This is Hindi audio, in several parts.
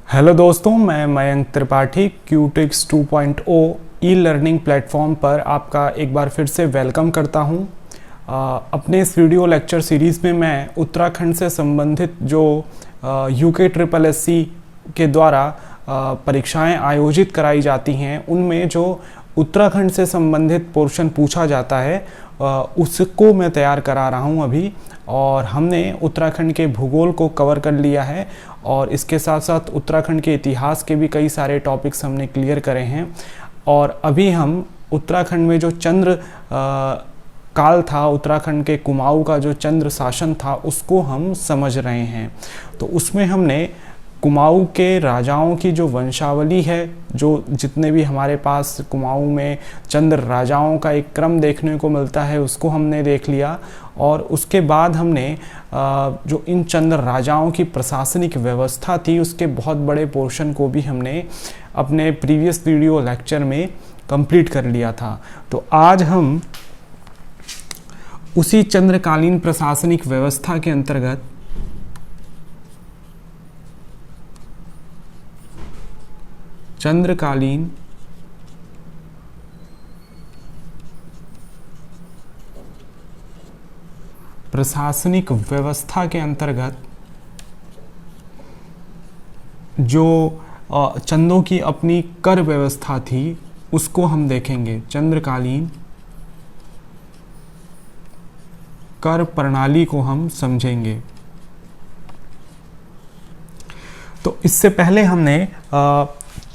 हेलो दोस्तों, मैं मयंक त्रिपाठी क्यूटिक्स 2.0 ई लर्निंग प्लेटफॉर्म पर आपका एक बार फिर से वेलकम करता हूं। अपने इस वीडियो लेक्चर सीरीज़ में मैं उत्तराखंड से संबंधित जो UKSSC के द्वारा परीक्षाएं आयोजित कराई जाती हैं उनमें जो उत्तराखंड से संबंधित पोर्शन पूछा जाता है उसको मैं तैयार करा रहा हूं अभी। और हमने उत्तराखंड के भूगोल को कवर कर लिया है और इसके साथ साथ उत्तराखंड के इतिहास के भी कई सारे टॉपिक्स हमने क्लियर करे हैं। और अभी हम उत्तराखंड में जो चंद्र काल था, उत्तराखंड के कुमाऊं का जो चंद्र शासन था उसको हम समझ रहे हैं। तो उसमें हमने कुमाऊं के राजाओं की जो वंशावली है, जो जितने भी हमारे पास कुमाऊं में चंद्र राजाओं का एक क्रम देखने को मिलता है उसको हमने देख लिया। और उसके बाद हमने जो इन चंद्र राजाओं की प्रशासनिक व्यवस्था थी उसके बहुत बड़े पोर्शन को भी हमने अपने प्रीवियस वीडियो लेक्चर में कंप्लीट कर लिया था। तो आज हम उसी चंद्रकालीन प्रशासनिक व्यवस्था के अंतर्गत चंद्रकालीन प्रशासनिक व्यवस्था के अंतर्गत जो चंदों की अपनी कर व्यवस्था थी उसको हम देखेंगे। चंद्रकालीन कर प्रणाली को हम समझेंगे। तो इससे पहले हमने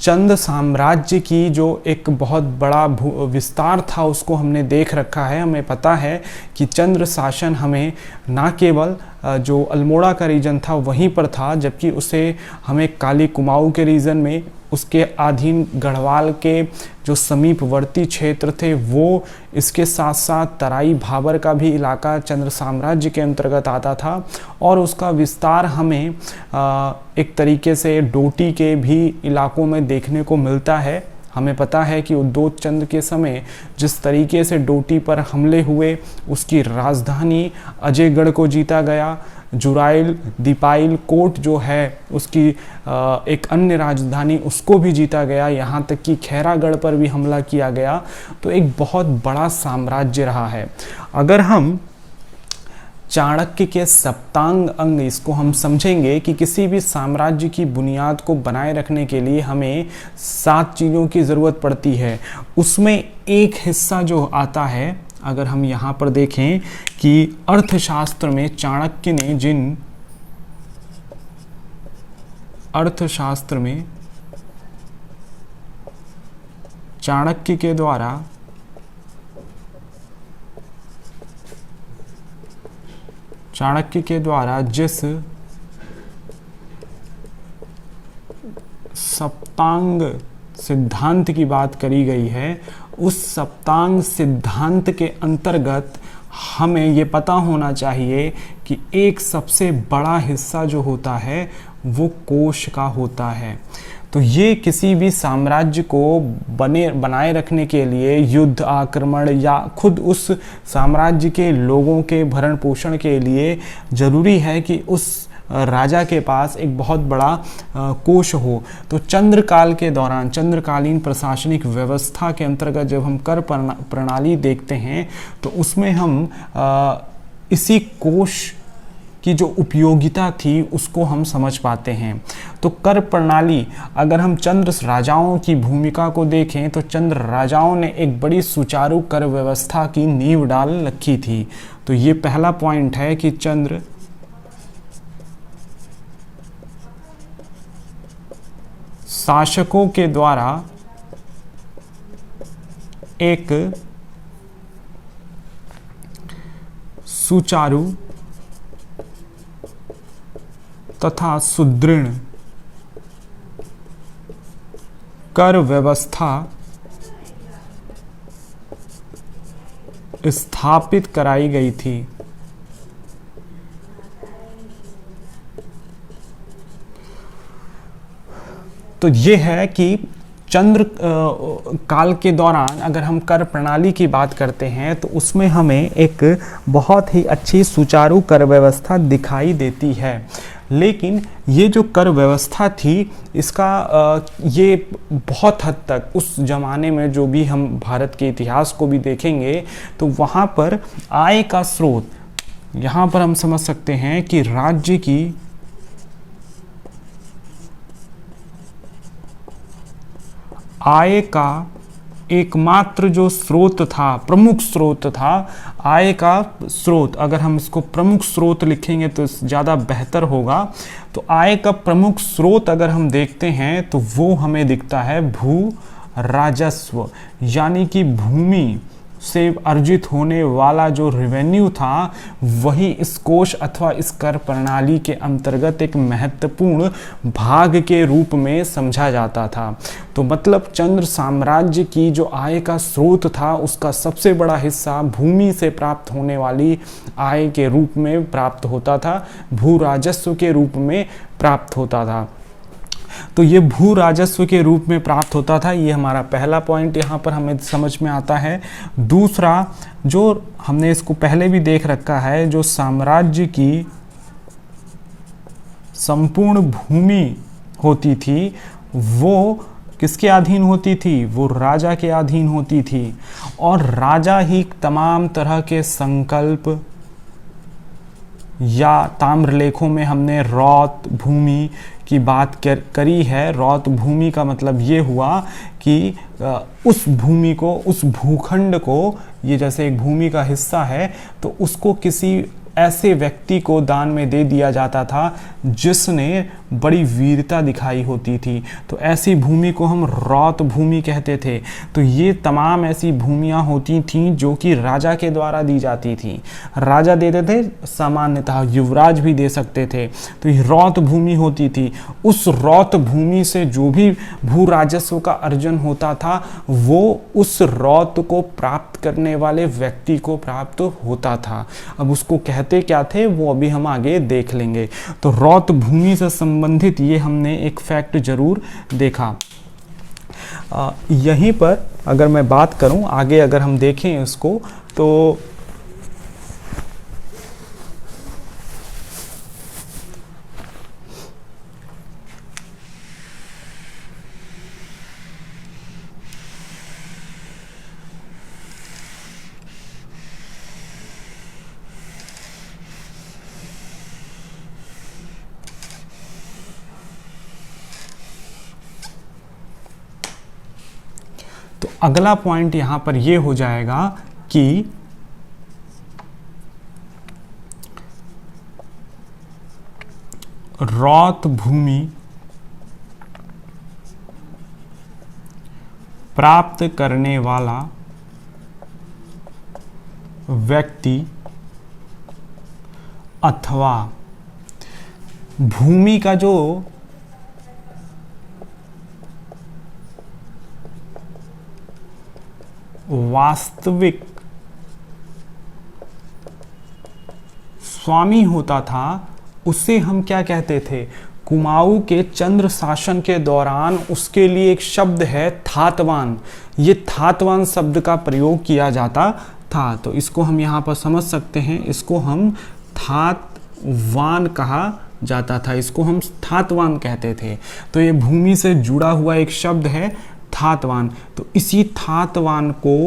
चंद साम्राज्य की जो एक बहुत बड़ा विस्तार था उसको हमने देख रखा है। हमें पता है कि चंद्र शासन हमें ना केवल जो अल्मोड़ा का रीजन था वहीं पर था, जबकि उसे हमें काली कुमाऊं के रीजन में, उसके अधीन गढ़वाल के जो समीपवर्ती क्षेत्र थे वो, इसके साथ साथ तराई भाबर का भी इलाका चंद्र साम्राज्य के अंतर्गत आता था। और उसका विस्तार हमें एक तरीके से डोटी के भी इलाकों में देखने को मिलता है। हमें पता है कि उद्योत चंद के समय जिस तरीके से डोटी पर हमले हुए, उसकी राजधानी अजयगढ़ को जीता गया, जुराइल दीपाइल कोट जो है उसकी एक अन्य राजधानी उसको भी जीता गया, यहाँ तक कि खैरागढ़ पर भी हमला किया गया। तो एक बहुत बड़ा साम्राज्य रहा है। अगर हम चाणक्य के सप्तांग अंग इसको हम समझेंगे कि किसी भी साम्राज्य की बुनियाद को बनाए रखने के लिए हमें 7 चीज़ों की ज़रूरत पड़ती है। उसमें एक हिस्सा जो आता है, अगर हम यहाँ पर देखें कि अर्थशास्त्र में चाणक्य ने जिन अर्थशास्त्र में चाणक्य के द्वारा जिस सप्तांग सिद्धांत की बात करी गई है, उस सप्तांग सिद्धांत के अंतर्गत हमें ये पता होना चाहिए कि एक सबसे बड़ा हिस्सा जो होता है वो कोश का होता है। तो ये किसी भी साम्राज्य को बनाए रखने के लिए युद्ध, आक्रमण या खुद उस साम्राज्य के लोगों के भरण पोषण के लिए ज़रूरी है कि उस राजा के पास एक बहुत बड़ा कोश हो। तो चंद्रकाल के दौरान, चंद्रकालीन प्रशासनिक व्यवस्था के अंतर्गत जब हम कर प्रणाली देखते हैं तो उसमें हम इसी कोश की जो उपयोगिता थी उसको हम समझ पाते हैं। तो कर प्रणाली, अगर हम चंद्र राजाओं की भूमिका को देखें तो चंद्र राजाओं ने एक बड़ी सुचारू कर व्यवस्था की नींव डाल रखी थी। तो ये पहला पॉइंट है कि चंद्र शासकों के द्वारा एक सुचारू तथा सुदृढ़ कर व्यवस्था स्थापित कराई गई थी। तो ये है कि चंद्र काल के दौरान अगर हम कर प्रणाली की बात करते हैं तो उसमें हमें एक बहुत ही अच्छी सुचारू कर व्यवस्था दिखाई देती है। लेकिन ये जो कर व्यवस्था थी इसका ये बहुत हद तक उस ज़माने में, जो भी हम भारत के इतिहास को भी देखेंगे तो वहाँ पर आय का स्रोत, यहाँ पर हम समझ सकते हैं कि राज्य की आय का एकमात्र जो स्रोत था, प्रमुख स्रोत था, आय का स्रोत, अगर हम इसको प्रमुख स्रोत लिखेंगे तो ज़्यादा बेहतर होगा। तो आय का प्रमुख स्रोत अगर हम देखते हैं तो वो हमें दिखता है भू राजस्व, यानी कि भूमि से अर्जित होने वाला जो रेवेन्यू था वही इस कोष अथवा इस कर प्रणाली के अंतर्गत एक महत्वपूर्ण भाग के रूप में समझा जाता था। तो मतलब चंद्र साम्राज्य की जो आय का स्रोत था उसका सबसे बड़ा हिस्सा भूमि से प्राप्त होने वाली आय के रूप में प्राप्त होता था, भू राजस्व के रूप में प्राप्त होता था। तो ये भू राजस्व के रूप में प्राप्त होता था, ये हमारा पहला पॉइंट यहाँ पर हमें समझ में आता है। दूसरा, जो हमने इसको पहले भी देख रखा है, जो साम्राज्य की संपूर्ण भूमि होती थी वो किसके अधीन होती थी? वो राजा के अधीन होती थी, और राजा ही तमाम तरह के संकल्प, या ताम्रलेखों में हमने रौत भूमि की बात करी है। रौत भूमि का मतलब ये हुआ कि उस भूमि को, उस भूखंड को, ये जैसे एक भूमि का हिस्सा है तो उसको किसी ऐसे व्यक्ति को दान में दे दिया जाता था जिसने बड़ी वीरता दिखाई होती थी, तो ऐसी भूमि को हम रौत भूमि कहते थे। तो ये तमाम ऐसी भूमियां होती थीं जो कि राजा के द्वारा दी जाती थी। राजा देते थे, सामान्यतः युवराज भी दे सकते थे। तो ये रौत भूमि होती थी। उस रौत भूमि से जो भी भू राजस्व का अर्जन होता था वो उस रौत को प्राप्त करने वाले व्यक्ति को प्राप्त होता था। अब उसको कहते क्या थे वो अभी हम आगे देख लेंगे। तो रौत भूमि से संबंधित ये हमने एक फैक्ट जरूर देखा। यहीं पर अगर मैं बात करूं आगे, अगर हम देखें इसको तो अगला पॉइंट यहां पर यह हो जाएगा कि रौत भूमि प्राप्त करने वाला व्यक्ति अथवा भूमि का जो वास्तविक स्वामी होता था उसे हम क्या कहते थे? कुमाऊं के चंद्र शासन के दौरान उसके लिए एक शब्द है थातवान। ये थातवान शब्द का प्रयोग किया जाता था। तो इसको हम यहाँ पर समझ सकते हैं, इसको हम थातवान कहा जाता था, इसको हम थातवान कहते थे। तो ये भूमि से जुड़ा हुआ एक शब्द है थातवान। तो इसी थातवान को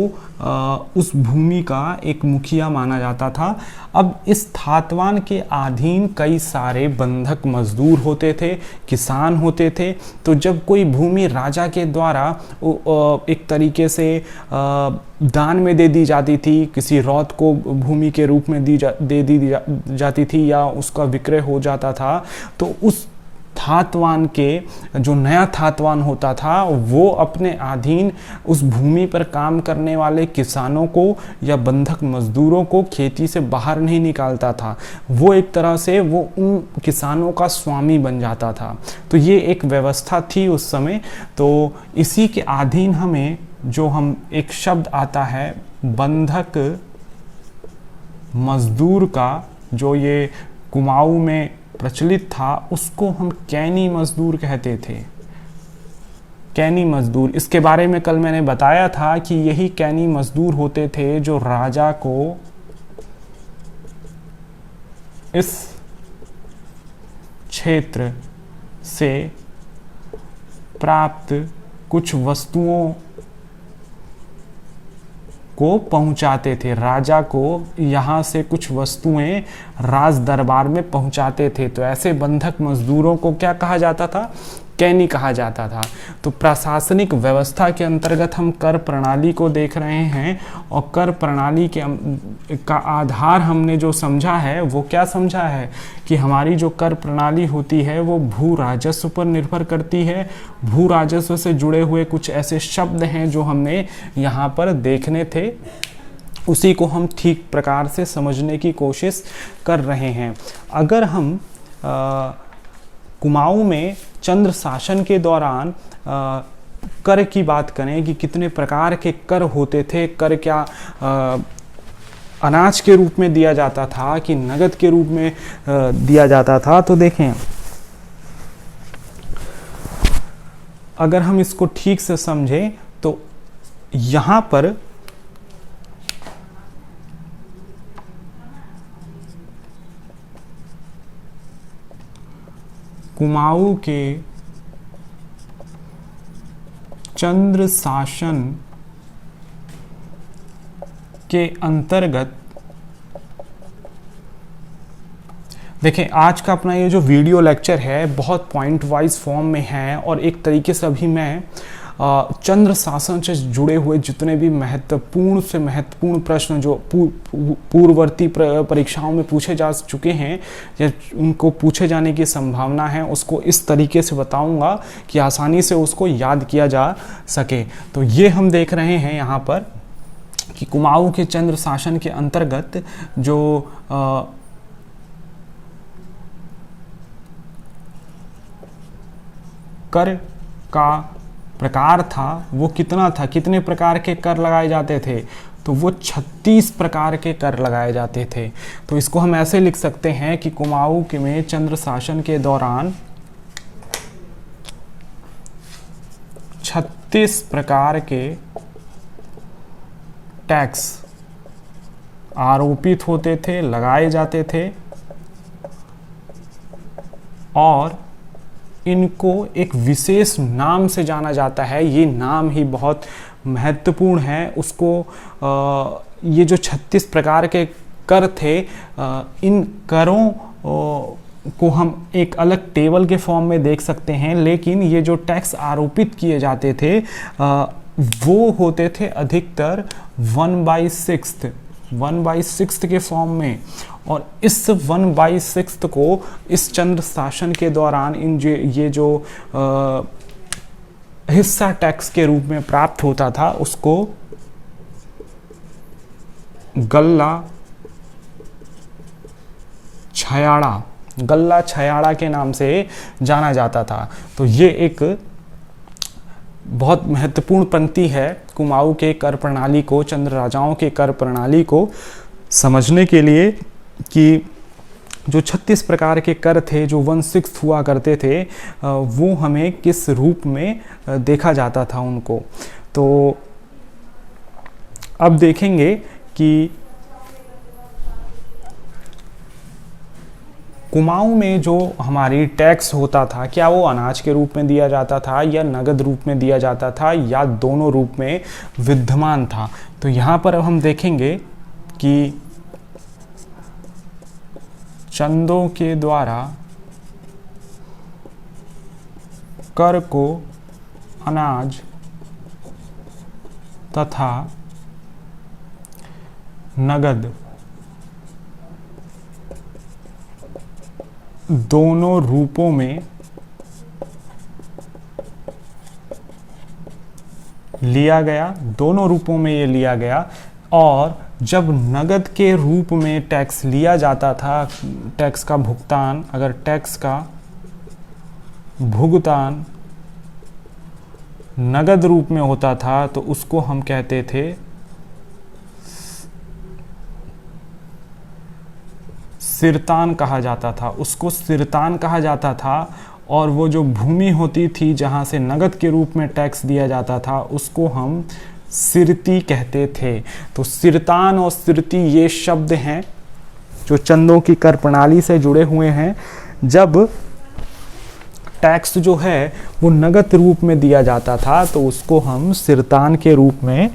उस भूमि का एक मुखिया माना जाता था। अब इस थातवान के अधीन कई सारे बंधक मजदूर होते थे, किसान होते थे। तो जब कोई भूमि राजा के द्वारा एक तरीके से दान में दे दी जाती थी, किसी रौत को भूमि के रूप में दे दी जाती थी या उसका विक्रय हो जाता था, तो उस थातवान के जो नया थातवान होता था वो अपने अधीन उस भूमि पर काम करने वाले किसानों को या बंधक मजदूरों को खेती से बाहर नहीं निकालता था। वो एक तरह से वो उन किसानों का स्वामी बन जाता था। तो ये एक व्यवस्था थी उस समय। तो इसी के अधीन हमें जो हम एक शब्द आता है बंधक मजदूर का, जो ये कुमाऊं में प्रचलित था, उसको हम कैनी मजदूर कहते थे। कैनी मजदूर, इसके बारे में कल मैंने बताया था कि यही कैनी मजदूर होते थे जो राजा को इस क्षेत्र से प्राप्त कुछ वस्तुओं को पहुंचाते थे। राजा को यहाँ से कुछ वस्तुएं राज दरबार में पहुंचाते थे। तो ऐसे बंधक मजदूरों को क्या कहा जाता था? कैनी कहा जाता था। तो प्रशासनिक व्यवस्था के अंतर्गत हम कर प्रणाली को देख रहे हैं, और कर प्रणाली का आधार हमने जो समझा है वो क्या समझा है कि हमारी जो कर प्रणाली होती है वो भू राजस्व पर निर्भर करती है। भू राजस्व से जुड़े हुए कुछ ऐसे शब्द हैं जो हमने यहाँ पर देखने थे, उसी को हम ठीक प्रकार से समझने की कोशिश कर रहे हैं। अगर हम कुमाऊं में चंद्र शासन के दौरान कर की बात करें कि कितने प्रकार के कर होते थे, कर क्या अनाज के रूप में दिया जाता था कि नगद के रूप में दिया जाता था, तो देखें अगर हम इसको ठीक से समझें तो यहाँ पर कुमाऊं के चंद्र शासन के अंतर्गत देखें, आज का अपना ये जो वीडियो लेक्चर है बहुत पॉइंट वाइज फॉर्म में है, और एक तरीके से अभी मैं चंद्र शासन से जुड़े हुए जितने भी महत्वपूर्ण से महत्वपूर्ण प्रश्न जो पूर्ववर्ती परीक्षाओं में पूछे जा चुके हैं या उनको पूछे जाने की संभावना है, उसको इस तरीके से बताऊंगा कि आसानी से उसको याद किया जा सके। तो ये हम देख रहे हैं यहाँ पर कि कुमाऊं के चंद्र शासन के अंतर्गत जो कर का प्रकार था वो कितना था, कितने प्रकार के कर लगाए जाते थे? तो वो 36 प्रकार के कर लगाए जाते थे। तो इसको हम ऐसे लिख सकते हैं कि कुमाऊं में चंद्र शासन के दौरान 36 प्रकार के टैक्स आरोपित होते थे, लगाए जाते थे, और इनको एक विशेष नाम से जाना जाता है। ये नाम ही बहुत महत्वपूर्ण है। उसको ये जो 36 प्रकार के कर थे, इन करों को हम एक अलग टेबल के फॉर्म में देख सकते हैं, लेकिन ये जो टैक्स आरोपित किए जाते थे वो होते थे अधिकतर 1/6 के फॉर्म में। और इस 1/6 को इस चंद्र शासन के दौरान ये जो हिस्सा टैक्स के रूप में प्राप्त होता था उसको गल्ला छयाड़ा के नाम से जाना जाता था। तो ये एक बहुत महत्वपूर्ण पंक्ति है कुमाऊं के कर प्रणाली को, चंद्र राजाओं के कर प्रणाली को समझने के लिए कि जो 36 प्रकार के कर थे जो 1/6 हुआ करते थे, वो हमें किस रूप में देखा जाता था उनको। तो अब देखेंगे कि कुमाऊं में जो हमारी टैक्स होता था, क्या वो अनाज के रूप में दिया जाता था या नगद रूप में दिया जाता था या दोनों रूप में विद्यमान था। तो यहाँ पर अब हम देखेंगे कि चंदों के द्वारा कर को अनाज तथा नगद दोनों रूपों में लिया गया, दोनों रूपों में ये लिया गया। और जब नगद के रूप में टैक्स लिया जाता था, टैक्स का भुगतान, अगर टैक्स का भुगतान नगद रूप में होता था तो उसको हम कहते थे सिरतान कहा जाता था, उसको सिरतान कहा जाता था। और वो जो भूमि होती थी जहाँ से नगद के रूप में टैक्स दिया जाता था उसको हम सिरती कहते थे। तो सिरतान और सिरती ये शब्द हैं जो चंदों की कर प्रणाली से जुड़े हुए हैं। जब टैक्स जो है वो नगद रूप में दिया जाता था तो उसको हम सिरतान के रूप में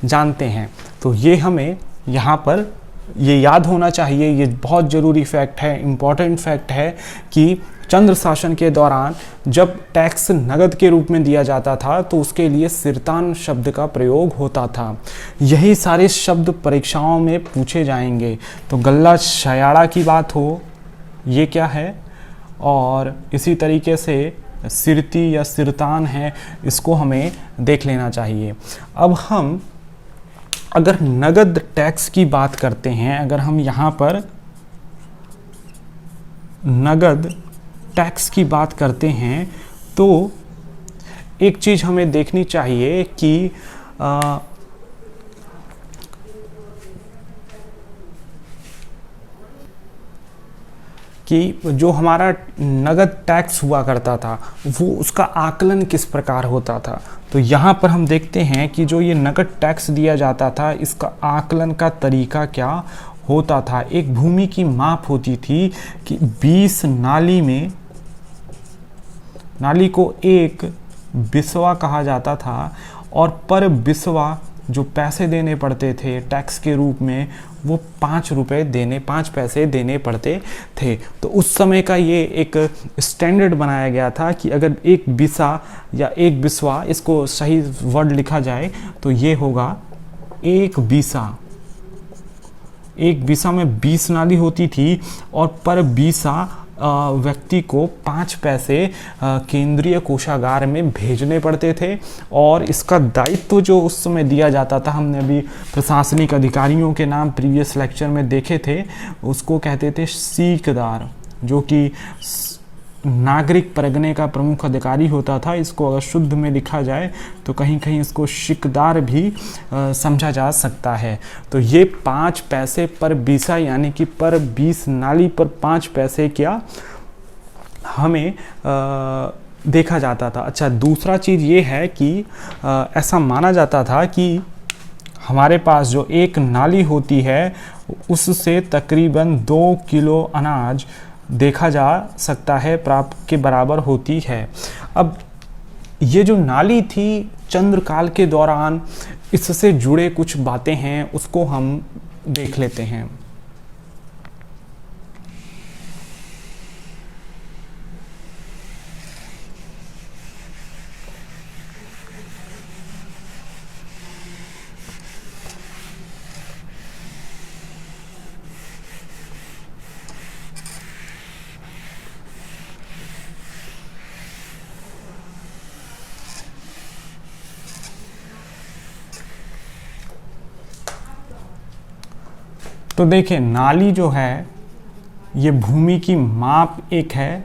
जानते हैं। तो ये हमें यहाँ पर ये याद होना चाहिए, ये बहुत ज़रूरी फैक्ट है, इम्पॉर्टेंट फैक्ट है कि चंद्र शासन के दौरान जब टैक्स नगद के रूप में दिया जाता था तो उसके लिए सिरतान शब्द का प्रयोग होता था। यही सारे शब्द परीक्षाओं में पूछे जाएंगे। तो गल्ला शयाड़ा की बात हो, ये क्या है, और इसी तरीके से सिरती या सिरतान है, इसको हमें देख लेना चाहिए। अब हम अगर नगद टैक्स की बात करते हैं, अगर हम यहाँ पर नगद टैक्स की बात करते हैं तो एक चीज़ हमें देखनी चाहिए कि जो हमारा नगद टैक्स हुआ करता था वो उसका आकलन किस प्रकार होता था। तो यहाँ पर हम देखते हैं कि जो ये नगद टैक्स दिया जाता था इसका आकलन का तरीका क्या होता था। एक भूमि की माप होती थी कि 20 नाली में, नाली को एक बिस्वा कहा जाता था और पर बिस्वा जो पैसे देने पड़ते थे टैक्स के रूप में वो 5 पैसे देने पड़ते थे। तो उस समय का ये एक स्टैंडर्ड बनाया गया था कि अगर एक बिसा या एक बिस्वा, इसको सही वर्ड लिखा जाए तो ये होगा एक बिसा। एक बिसा में 20 नाली होती थी और पर बिसा व्यक्ति को 5 पैसे केंद्रीय कोषागार में भेजने पड़ते थे। और इसका दायित्व जो उस समय दिया जाता था, हमने अभी प्रशासनिक अधिकारियों के नाम प्रीवियस लेक्चर में देखे थे, उसको कहते थे सीकदार, जो कि नागरिक परगने का प्रमुख अधिकारी होता था। इसको अगर शुद्ध में लिखा जाए तो कहीं कहीं इसको शिकदार भी समझा जा सकता है। तो ये 5 पैसे पर बीसा यानी कि पर 20 नाली पर 5 पैसे क्या हमें देखा जाता था। अच्छा, दूसरा चीज़ ये है कि ऐसा माना जाता था कि हमारे पास जो एक नाली होती है उससे तकरीबन 2 किलो अनाज देखा जा सकता है प्राप्त के बराबर होती है। अब ये जो नाली थी चंद्रकाल के दौरान, इससे जुड़े कुछ बातें हैं उसको हम देख लेते हैं। तो देखिए, नाली जो है ये भूमि की माप एक है।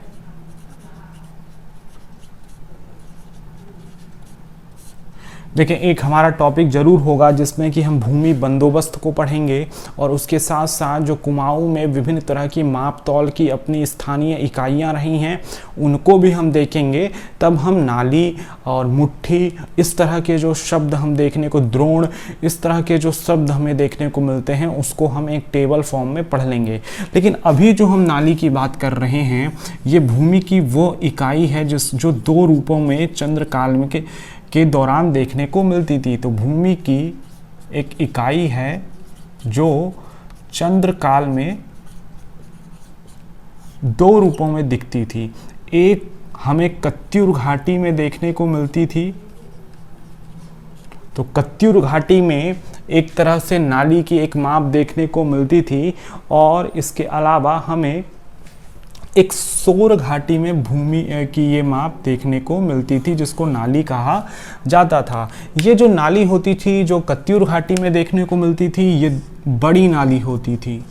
देखिए, एक हमारा टॉपिक ज़रूर होगा जिसमें कि हम भूमि बंदोबस्त को पढ़ेंगे और उसके साथ साथ जो कुमाऊं में विभिन्न तरह की माप तौल की अपनी स्थानीय इकाइयां रही हैं उनको भी हम देखेंगे। तब हम नाली और मुट्ठी, इस तरह के जो शब्द हम देखने को, द्रोण, इस तरह के जो शब्द हमें देखने को मिलते हैं उसको हम एक टेबल फॉर्म में पढ़ लेंगे। लेकिन अभी जो हम नाली की बात कर रहे हैं ये भूमि की वो इकाई है जो 2 रूपों में चंद्रकाल में के दौरान देखने को मिलती थी। तो भूमि की एक इकाई है जो चंद्रकाल में 2 रूपों में दिखती थी। एक हमें कत्यूर घाटी में देखने को मिलती थी। तो कत्यूर घाटी में एक तरह से नाली की एक माप देखने को मिलती थी और इसके अलावा हमें एक सोर घाटी में भूमि की ये माप देखने को मिलती थी जिसको नाली कहा जाता था। ये जो नाली होती थी जो कत्यूर घाटी में देखने को मिलती थी ये बड़ी नाली होती थी,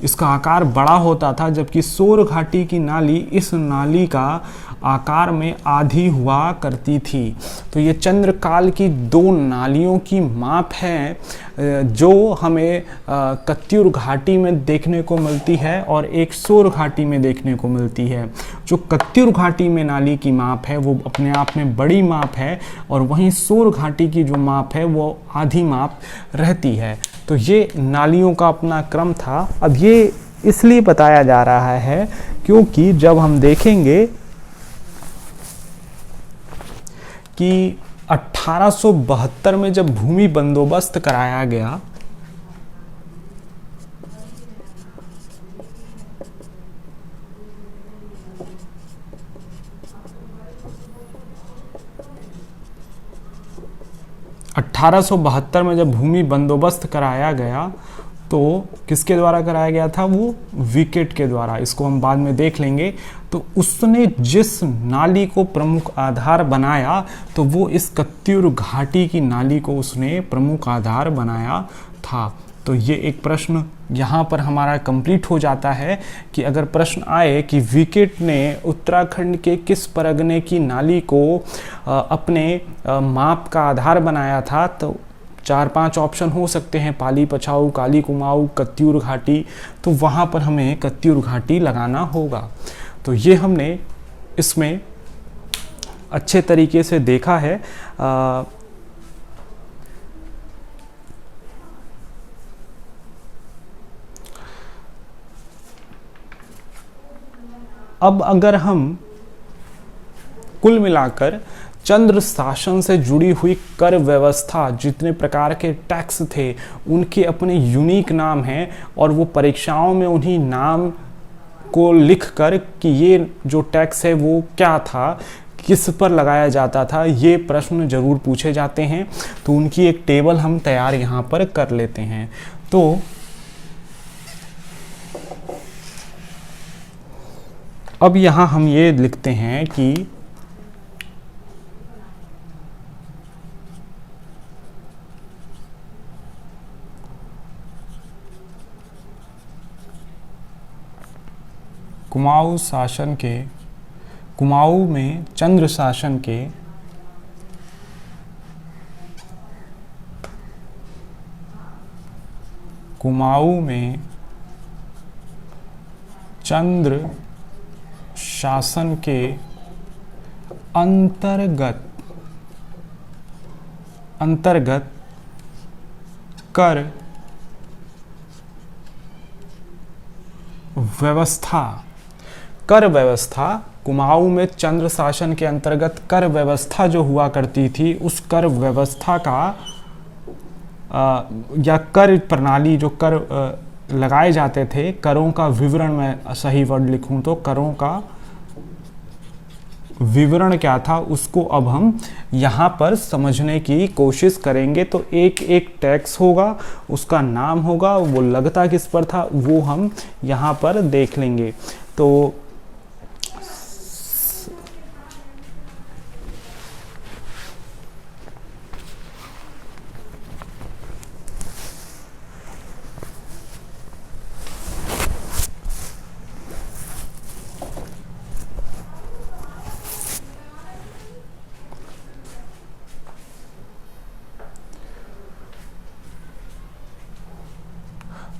इसका आकार बड़ा होता था, जबकि सोर घाटी की नाली इस नाली का आकार में आधी हुआ करती थी। तो ये चंद्रकाल की 2 नालियों की माप है जो हमें कत्यूर घाटी में देखने को मिलती है और एक सोर घाटी में देखने को मिलती है। जो कत्यूर घाटी में नाली की माप है वो अपने आप में बड़ी माप है और वहीं सोर घाटी की जो माप है वो आधी माप रहती है। तो ये नालियों का अपना क्रम था। अब ये इसलिए बताया जा रहा है क्योंकि जब हम देखेंगे कि 1872 में जब भूमि बंदोबस्त कराया गया, में जब भूमि बंदोबस्त कराया गया तो किसके द्वारा कराया गया था? वो विकेट के द्वारा। इसको हम बाद में देख लेंगे। तो उसने जिस नाली को प्रमुख आधार बनाया तो वो इस कत्यूर घाटी की नाली को उसने प्रमुख आधार बनाया था। तो ये एक प्रश्न यहाँ पर हमारा कंप्लीट हो जाता है कि अगर प्रश्न आए कि विकेट ने उत्तराखंड के किस परगने की नाली को अपने माप का आधार बनाया था, तो 4-5 ऑप्शन हो सकते हैं, पाली पछाऊ, काली कुमाऊं, कत्यूर घाटी। तो वहाँ पर हमें कत्यूर घाटी लगाना होगा। तो ये हमने इसमें अच्छे तरीके से देखा है। अब अगर हम कुल मिलाकर चंद्र शासन से जुड़ी हुई कर व्यवस्था, जितने प्रकार के टैक्स थे उनके अपने यूनिक नाम हैं और वो परीक्षाओं में उन्हीं नाम को लिखकर कि ये जो टैक्स है वो क्या था, किस पर लगाया जाता था, ये प्रश्न जरूर पूछे जाते हैं। तो उनकी एक टेबल हम तैयार यहाँ पर कर लेते हैं। तो अब यहाँ हम ये लिखते हैं कि कुमाऊं शासन के, कुमाऊं में चंद्र शासन के कुमाऊं में चंद्र शासन के अंतर्गत कर व्यवस्था कुमाऊं में चंद्र शासन के अंतर्गत कर व्यवस्था जो हुआ करती थी, उस कर व्यवस्था का या कर प्रणाली, जो कर लगाए जाते थे, करों का विवरण, मैं सही वर्ड लिखूं तो करों का विवरण क्या था, उसको अब हम यहाँ पर समझने की कोशिश करेंगे। तो एक एक टैक्स होगा, उसका नाम होगा, वो लगता किस पर था वो हम यहाँ पर देख लेंगे। तो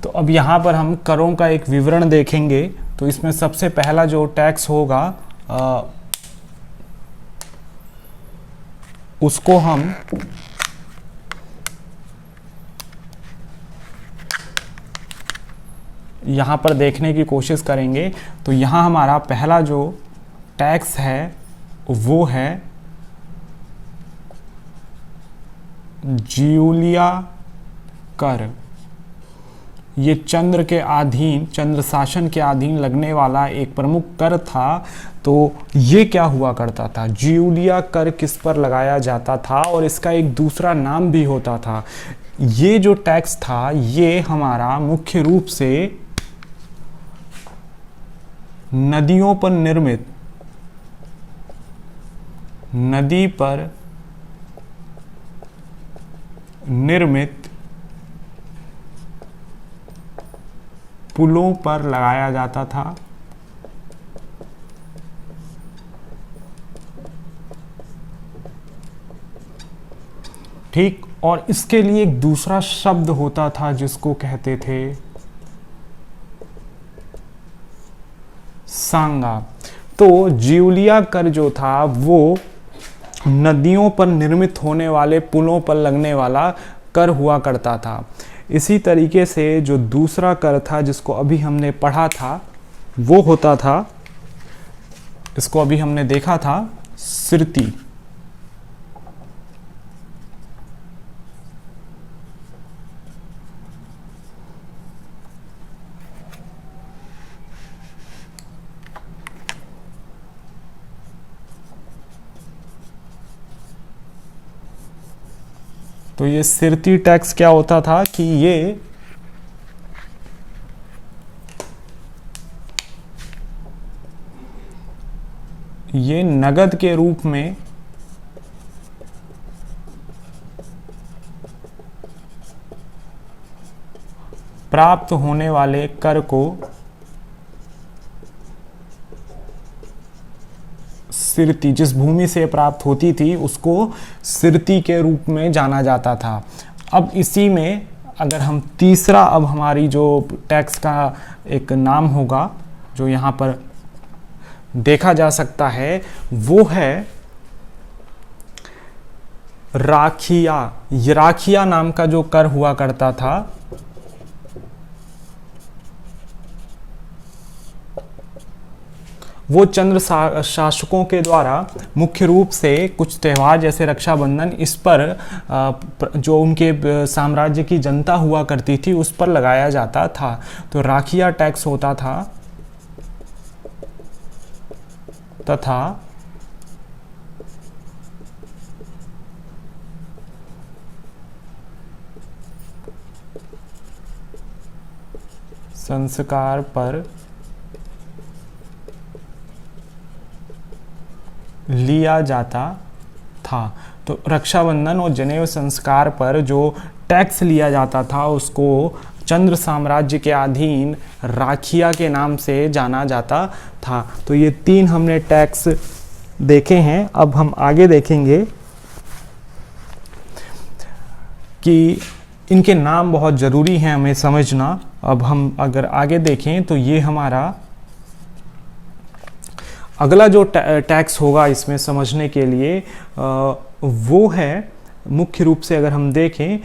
तो अब यहाँ पर हम करों का एक विवरण देखेंगे। तो इसमें सबसे पहला जो टैक्स होगा उसको हम यहाँ पर देखने की कोशिश करेंगे। तो यहाँ हमारा पहला जो टैक्स है वो है जियूलिया कर। ये चंद्र के अधीन, चंद्र शासन के अधीन लगने वाला एक प्रमुख कर था। तो ये क्या हुआ करता था? जियूलिया कर किस पर लगाया जाता था और इसका एक दूसरा नाम भी होता था। ये जो टैक्स था ये हमारा मुख्य रूप से नदियों पर निर्मित, नदी पर निर्मित पुलों पर लगाया जाता था। ठीक, और इसके लिए एक दूसरा शब्द होता था जिसको कहते थे सांगा। तो जियूलिया कर जो था वो नदियों पर निर्मित होने वाले पुलों पर लगने वाला कर हुआ करता था। इसी तरीके से जो दूसरा कर था जिसको अभी हमने पढ़ा था वो होता था, इसको अभी हमने देखा था, सिरती। तो ये सिरती टैक्स क्या होता था कि ये नगद के रूप में प्राप्त होने वाले कर को सिरती, जिस भूमि से प्राप्त होती थी उसको सिरती के रूप में जाना जाता था। अब इसी में अगर हम तीसरा, अब हमारी जो टैक्स का एक नाम होगा जो यहाँ पर देखा जा सकता है वो है राखिया। ये राखिया नाम का जो कर हुआ करता था, वो चंद्र शासकों के द्वारा मुख्य रूप से कुछ त्यौहार जैसे रक्षाबंधन, इस पर जो उनके साम्राज्य की जनता हुआ करती थी उस पर लगाया जाता था। तो राखिया टैक्स होता था तथा संस्कार पर लिया जाता था। तो रक्षाबंधन और जनेऊ संस्कार पर जो टैक्स लिया जाता था उसको चंद्र साम्राज्य के अधीन राखिया के नाम से जाना जाता था। तो ये तीन हमने टैक्स देखे हैं। अब हम आगे देखेंगे कि इनके नाम बहुत ज़रूरी हैं हमें समझना। अब हम अगर आगे देखें तो ये हमारा अगला जो टैक्स होगा इसमें समझने के लिए वो है, मुख्य रूप से अगर हम देखें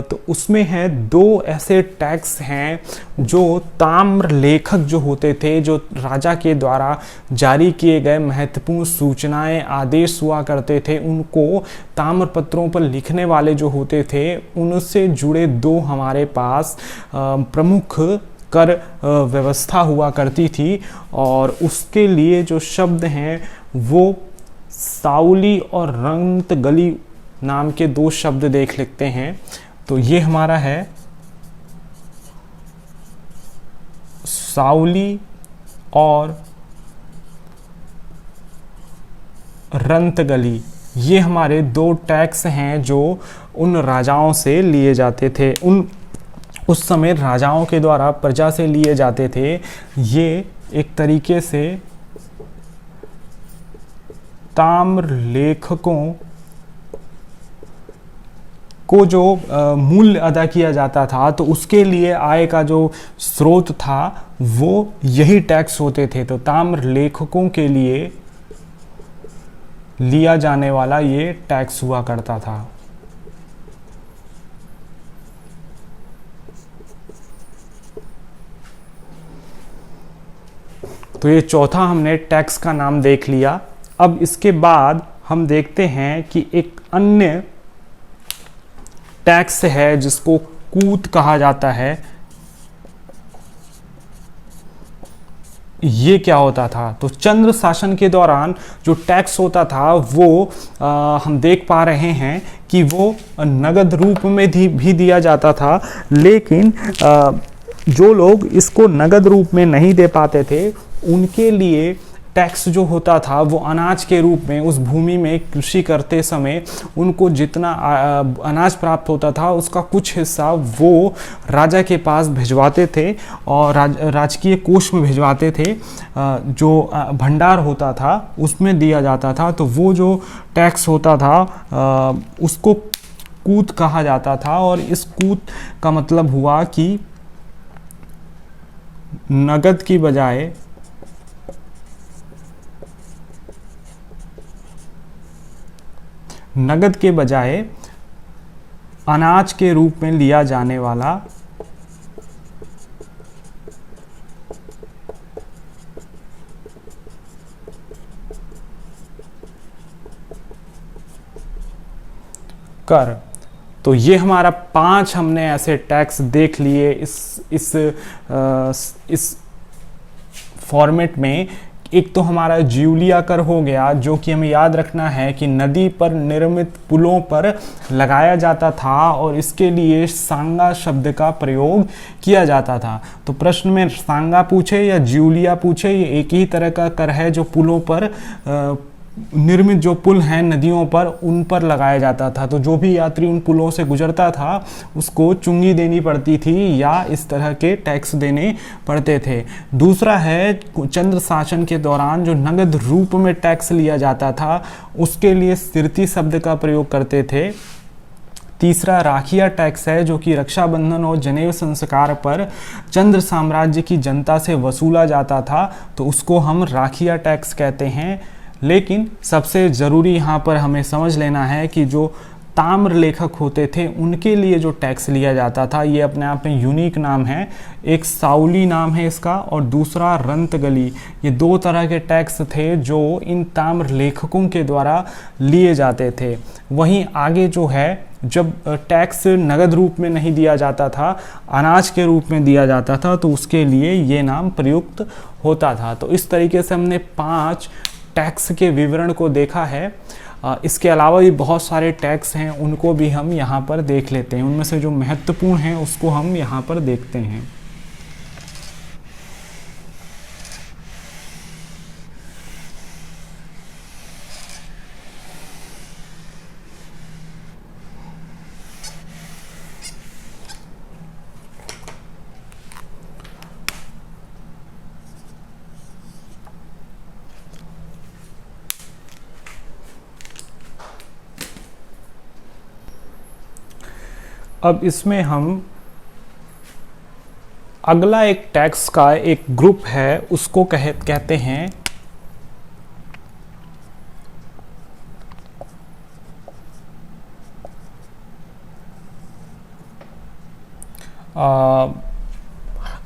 तो उसमें है दो ऐसे टैक्स हैं जो ताम्र लेखक जो होते थे, जो राजा के द्वारा जारी किए गए महत्वपूर्ण सूचनाएं आदेश हुआ करते थे, उनको ताम्र पत्रों पर लिखने वाले जो होते थे, उनसे जुड़े दो हमारे पास प्रमुख कर व्यवस्था हुआ करती थी। और उसके लिए जो शब्द हैं वो साउली और रंतगली नाम के दो शब्द देख लेते हैं। तो ये हमारा है साउली और रंतगली, ये हमारे दो टैक्स हैं जो उन राजाओं से लिए जाते थे, उस समय राजाओं के द्वारा प्रजा से लिए जाते थे। ये एक तरीके से ताम्र लेखकों को जो मूल्य अदा किया जाता था, तो उसके लिए आय का जो स्रोत था वो यही टैक्स होते थे। तो ताम्र लेखकों के लिए लिया जाने वाला ये टैक्स हुआ करता था। तो ये चौथा हमने टैक्स का नाम देख लिया। अब इसके बाद हम देखते हैं कि एक अन्य टैक्स है जिसको कूत कहा जाता है। ये क्या होता था? तो चंद्र शासन के दौरान जो टैक्स होता था वो हम देख पा रहे हैं कि वो नगद रूप में भी दिया जाता था, लेकिन जो लोग इसको नगद रूप में नहीं दे पाते थे उनके लिए टैक्स जो होता था वो अनाज के रूप में, उस भूमि में कृषि करते समय उनको जितना अनाज प्राप्त होता था उसका कुछ हिस्सा वो राजा के पास भिजवाते थे और राजकीय कोष में भिजवाते थे। जो भंडार होता था उसमें दिया जाता था। तो वो जो टैक्स होता था उसको कूत कहा जाता था। और इस कूत का मतलब हुआ कि नगद की बजाय अनाज के रूप में लिया जाने वाला कर। तो ये हमारा 5 हमने ऐसे टैक्स देख लिए इस फॉर्मेट में एक तो हमारा ज्यूलिया कर हो गया, जो कि हमें याद रखना है कि नदी पर निर्मित पुलों पर लगाया जाता था और इसके लिए सांगा शब्द का प्रयोग किया जाता था। तो प्रश्न में सांगा पूछे या ज्यूलिया पूछे, ये एक ही तरह का कर है जो पुलों पर निर्मित जो पुल हैं नदियों पर, उन पर लगाया जाता था। तो जो भी यात्री उन पुलों से गुजरता था उसको चुंगी देनी पड़ती थी या इस तरह के टैक्स देने पड़ते थे। दूसरा है चंद्र शासन के दौरान जो नगद रूप में टैक्स लिया जाता था उसके लिए सिरती शब्द का प्रयोग करते थे। तीसरा राखिया टैक्स है, जो कि रक्षाबंधन और जनेऊ संस्कार पर चंद्र साम्राज्य की जनता से वसूला जाता था, तो उसको हम राखिया टैक्स कहते हैं। लेकिन सबसे ज़रूरी यहाँ पर हमें समझ लेना है कि जो ताम्र लेखक होते थे उनके लिए जो टैक्स लिया जाता था, ये अपने आप में यूनिक नाम है। एक साउली नाम है इसका और दूसरा रंतगली। ये दो तरह के टैक्स थे जो इन ताम्र लेखकों के द्वारा लिए जाते थे। वहीं आगे जो है, जब टैक्स नगद रूप में नहीं दिया जाता था, अनाज के रूप में दिया जाता था, तो उसके लिए ये नाम प्रयुक्त होता था। तो इस तरीके से हमने 5 टैक्स के विवरण को देखा है। इसके अलावा भी बहुत सारे टैक्स हैं, उनको भी हम यहाँ पर देख लेते हैं। उनमें से जो महत्वपूर्ण हैं उसको हम यहाँ पर देखते हैं। अब इसमें हम अगला एक टैक्स का एक ग्रुप है, उसको कहते हैं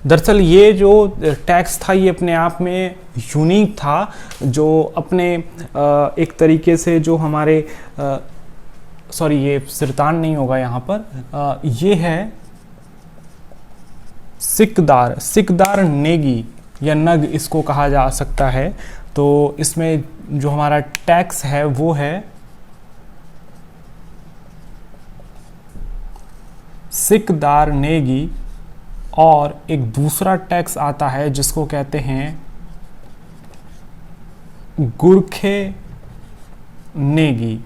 दरअसल ये जो टैक्स था ये अपने आप में यूनिक था, जो अपने एक तरीके से जो हमारे सॉरी ये सिरतान नहीं होगा यहाँ पर, ये है सिकदार नेगी या नग इसको कहा जा सकता है। तो इसमें जो हमारा टैक्स है वो है सिकदार नेगी, और एक दूसरा टैक्स आता है जिसको कहते हैं गुरखे नेगी।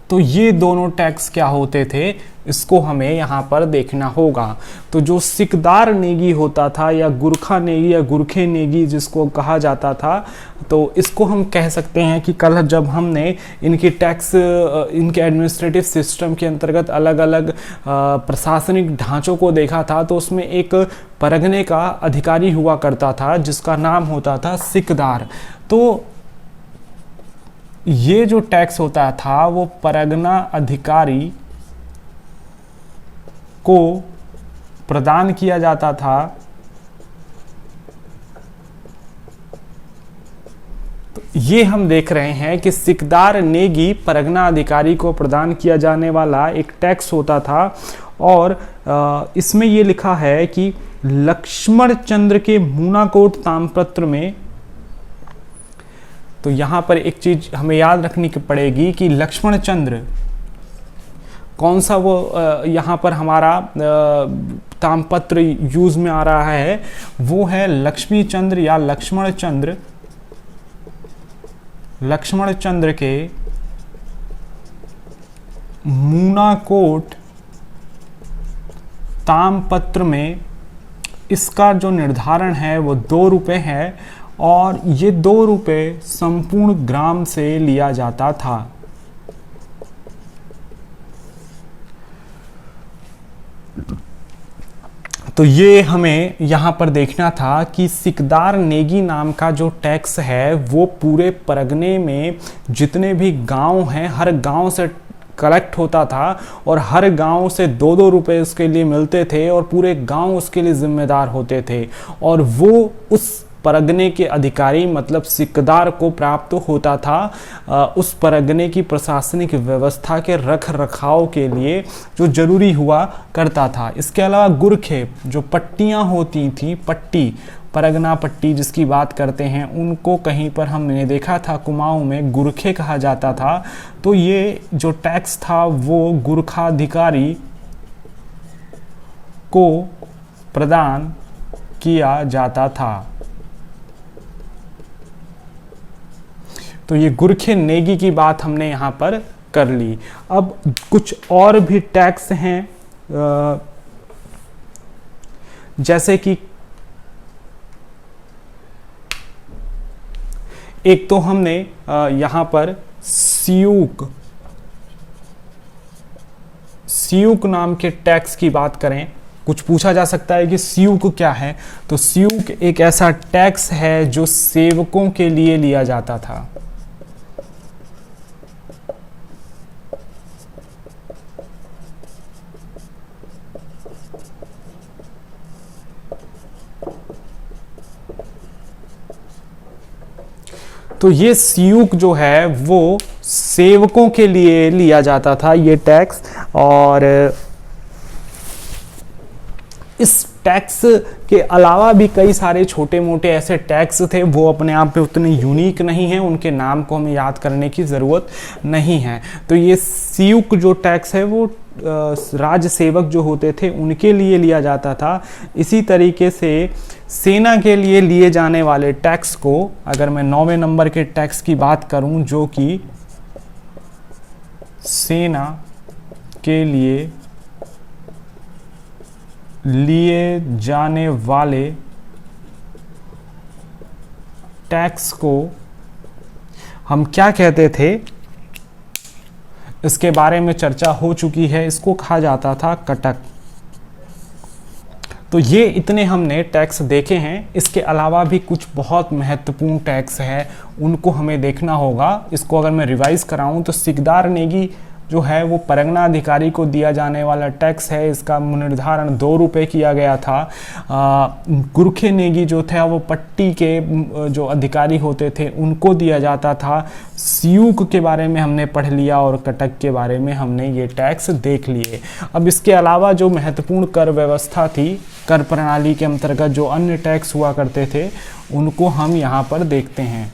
तो ये दोनों टैक्स क्या होते थे, इसको हमें यहाँ पर देखना होगा। तो जो सिकदार नेगी होता था या गुरखा नेगी या गुरखे नेगी जिसको कहा जाता था, तो इसको हम कह सकते हैं कि कल जब हमने इनकी टैक्स इनके एडमिनिस्ट्रेटिव सिस्टम के अंतर्गत अलग अलग प्रशासनिक ढांचों को देखा था, तो उसमें एक परगने का अधिकारी हुआ करता था जिसका नाम होता था सिकदार। तो ये जो टैक्स होता था वो परगना अधिकारी को प्रदान किया जाता था। तो ये हम देख रहे हैं कि सिकदार नेगी परगना अधिकारी को प्रदान किया जाने वाला एक टैक्स होता था। और इसमें ये लिखा है कि लक्ष्मण चंद्र के मूनाकोट ताम्रपत्र में, तो यहाँ पर एक चीज हमें याद रखनी पड़ेगी कि लक्ष्मण चंद्र कौन सा वो यहाँ पर हमारा ताम्रपत्र यूज में आ रहा है, वो है लक्ष्मी चंद्र या लक्ष्मण चंद्र के मूनाकोट ताम्रपत्र में इसका जो निर्धारण है वो 2 रुपये है, और ये 2 रुपये संपूर्ण ग्राम से लिया जाता था। तो ये हमें यहाँ पर देखना था कि सिकदार नेगी नाम का जो टैक्स है वो पूरे परगने में जितने भी गांव हैं हर गांव से कलेक्ट होता था, और हर गांव से 2-2 रुपये उसके लिए मिलते थे, और पूरे गांव उसके लिए जिम्मेदार होते थे। और वो उस परगने के अधिकारी मतलब सिकदार को प्राप्त होता था उस परगने की प्रशासनिक व्यवस्था के रख रखाव के लिए जो जरूरी हुआ करता था। इसके अलावा गुरखे जो पट्टियाँ होती थी, पट्टी, परगना पट्टी जिसकी बात करते हैं, उनको कहीं पर हमने देखा था कुमाऊं में गुरखे कहा जाता था। तो ये जो टैक्स था वो गुरखाधिकारी को प्रदान किया जाता था। तो ये गुरखे नेगी की बात हमने यहाँ पर कर ली। अब कुछ और भी टैक्स हैं जैसे कि एक तो हमने यहाँ पर सीयूक नाम के टैक्स की बात करें। कुछ पूछा जा सकता है कि सीयूक क्या है, तो सीयूक एक ऐसा टैक्स है जो सेवकों के लिए लिया जाता था। तो ये सीयूक जो है वो सेवकों के लिए लिया जाता था ये टैक्स। और इस टैक्स के अलावा भी कई सारे छोटे मोटे ऐसे टैक्स थे, वो अपने आप पे उतने यूनिक नहीं हैं, उनके नाम को हमें याद करने की ज़रूरत नहीं है। तो ये सीयूक जो टैक्स है वो राज सेवक जो होते थे उनके लिए लिया जाता था। इसी तरीके से सेना के लिए लिए जाने वाले टैक्स को, अगर मैं 9वें नंबर के टैक्स की बात करूं जो कि सेना के लिए जाने वाले टैक्स को हम क्या कहते थे, इसके बारे में चर्चा हो चुकी है। इसको कहा जाता था कटक। तो ये इतने हमने टैक्स देखे हैं। इसके अलावा भी कुछ बहुत महत्वपूर्ण टैक्स है, उनको हमें देखना होगा। इसको अगर मैं रिवाइज कराऊं तो सिकदार नेगी जो है वो परगना अधिकारी को दिया जाने वाला टैक्स है। इसका निर्धारण 2 रुपये किया गया था। गुरखे नेगी जो था वो पट्टी के जो अधिकारी होते थे उनको दिया जाता था। सीयूक के बारे में हमने पढ़ लिया और कटक के बारे में हमने ये टैक्स देख लिए। अब इसके अलावा जो महत्वपूर्ण कर व्यवस्था थी, कर प्रणाली के अंतर्गत जो अन्य टैक्स हुआ करते थे उनको हम यहाँ पर देखते हैं।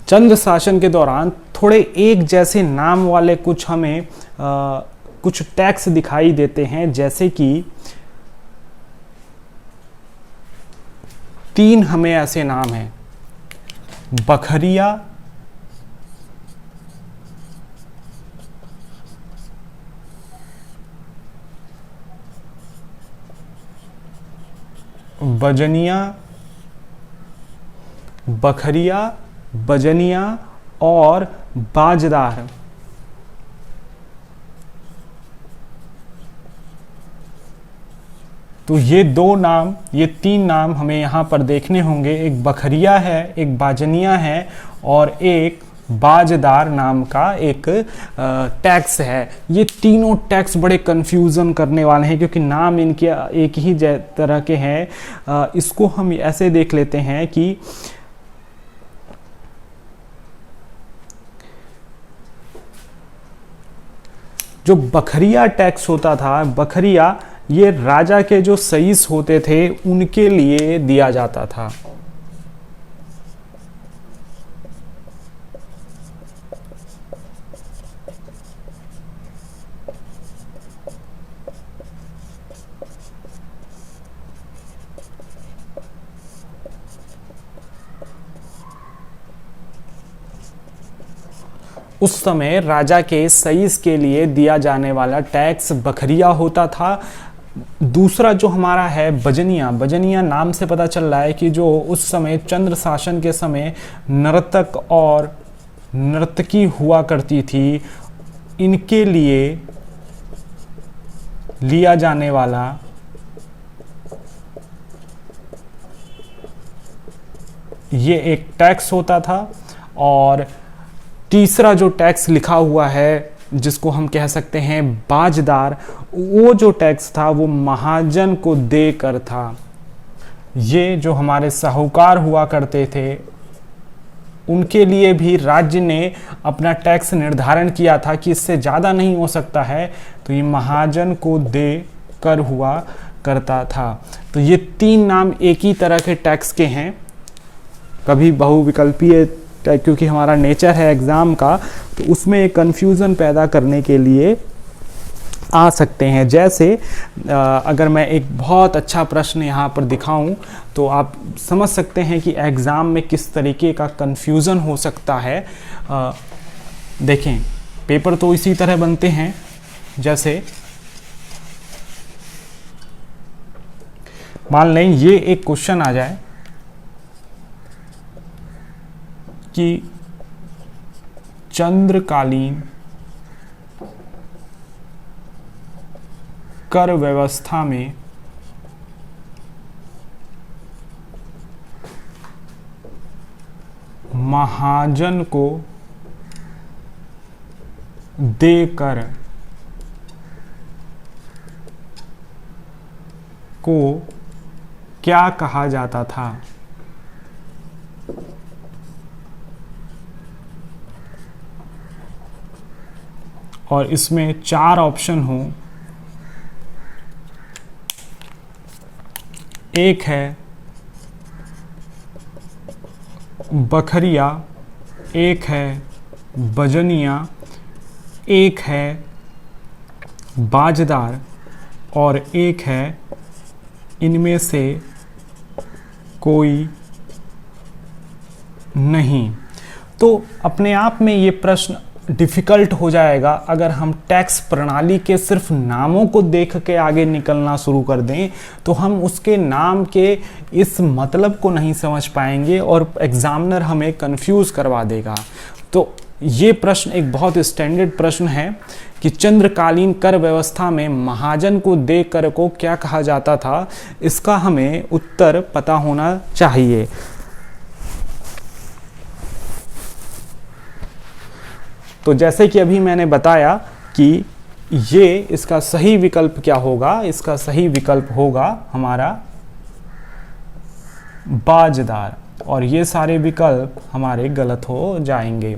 चंद्र शासन के दौरान थोड़े एक जैसे नाम वाले कुछ हमें कुछ टैक्स दिखाई देते हैं, जैसे कि 3 हमें ऐसे नाम हैं, बखरिया, बजनिया, बखरिया, बजनिया और बाजदार। तो ये 3 नाम हमें यहाँ पर देखने होंगे। एक बखरिया है, एक बाजनिया है और एक बाजदार नाम का एक टैक्स है। ये तीनों टैक्स बड़े कंफ्यूजन करने वाले हैं क्योंकि नाम इनके एक ही तरह के हैं। इसको हम ऐसे देख लेते हैं कि जो बखरिया टैक्स होता था, बखरिया ये राजा के जो सईस होते थे उनके लिए दिया जाता था। उस समय राजा के सईस के लिए दिया जाने वाला टैक्स बखरिया होता था। दूसरा जो हमारा है बजनिया, बजनिया नाम से पता चल रहा है कि जो उस समय चंद्र शासन के समय नर्तक और नर्तकी हुआ करती थी, इनके लिए लिया जाने वाला ये एक टैक्स होता था। और तीसरा जो टैक्स लिखा हुआ है जिसको हम कह सकते हैं बाजदार, वो जो टैक्स था वो महाजन को देकर था। ये जो हमारे साहूकार हुआ करते थे उनके लिए भी राज्य ने अपना टैक्स निर्धारण किया था कि इससे ज़्यादा नहीं हो सकता है, तो ये महाजन को दे कर हुआ करता था। तो ये तीन नाम एक ही तरह के टैक्स के हैं। कभी बहुविकल्पीय, क्योंकि हमारा नेचर है एग्ज़ाम का, तो उसमें एक कन्फ्यूज़न पैदा करने के लिए आ सकते हैं। जैसे अगर मैं एक बहुत अच्छा प्रश्न यहाँ पर दिखाऊं तो आप समझ सकते हैं कि एग्ज़ाम में किस तरीके का कन्फ्यूज़न हो सकता है। देखें, पेपर तो इसी तरह बनते हैं, जैसे मान लें ये एक क्वेश्चन आ जाए कि चंद्रकालीन कर व्यवस्था में महाजन को देकर को क्या कहा जाता था। और इसमें 4 ऑप्शन हों। एक है बखरिया, एक है बजनिया, एक है बाजदार और एक है इनमें से कोई नहीं। तो अपने आप में ये प्रश्न डिफ़िकल्ट हो जाएगा अगर हम टैक्स प्रणाली के सिर्फ नामों को देख के आगे निकलना शुरू कर दें, तो हम उसके नाम के इस मतलब को नहीं समझ पाएंगे और एग्जामिनर हमें कंफ्यूज करवा देगा। तो ये प्रश्न एक बहुत स्टैंडर्ड प्रश्न है कि चंद्रकालीन कर व्यवस्था में महाजन को दे कर को क्या कहा जाता था, इसका हमें उत्तर पता होना चाहिए। तो जैसे कि अभी मैंने बताया कि ये इसका सही विकल्प क्या होगा, इसका सही विकल्प होगा हमारा बाजदार, और ये सारे विकल्प हमारे गलत हो जाएंगे।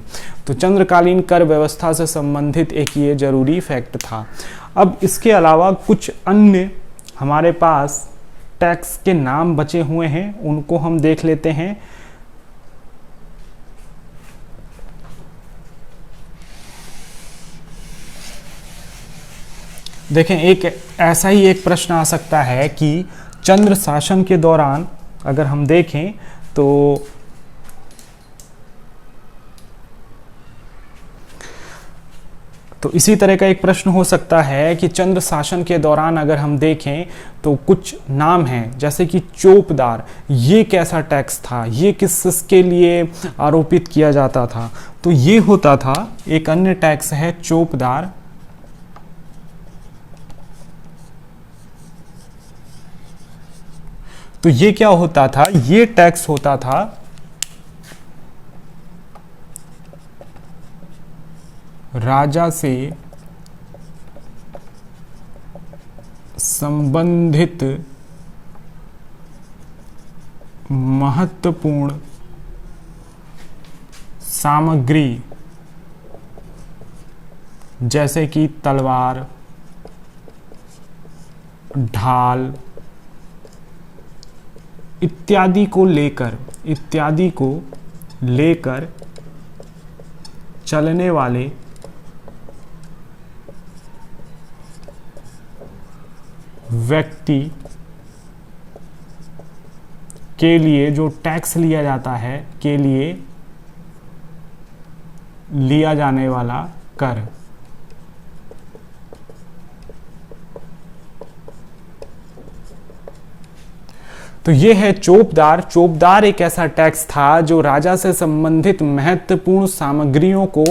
तो चंद्रकालीन कर व्यवस्था से संबंधित एक ये जरूरी फैक्ट था। अब इसके अलावा कुछ अन्य हमारे पास टैक्स के नाम बचे हुए हैं, उनको हम देख लेते हैं। देखें, एक ऐसा ही एक प्रश्न आ सकता है कि चंद्र शासन के दौरान अगर हम देखें तो इसी तरह का एक प्रश्न हो सकता है कि चंद्र शासन के दौरान अगर हम देखें तो कुछ नाम हैं, जैसे कि चोपदार, ये कैसा टैक्स था, ये किसके लिए आरोपित किया जाता था। तो ये होता था, एक अन्य टैक्स है चोपदार। तो ये क्या होता था, ये टैक्स होता था राजा से संबंधित महत्वपूर्ण सामग्री, जैसे कि तलवार, ढाल इत्यादि को लेकर चलने वाले व्यक्ति के लिए जो टैक्स लिया जाता है, के लिए लिया जाने वाला कर। तो ये है चोपदार। चोपदार एक ऐसा टैक्स था जो राजा से संबंधित महत्वपूर्ण सामग्रियों को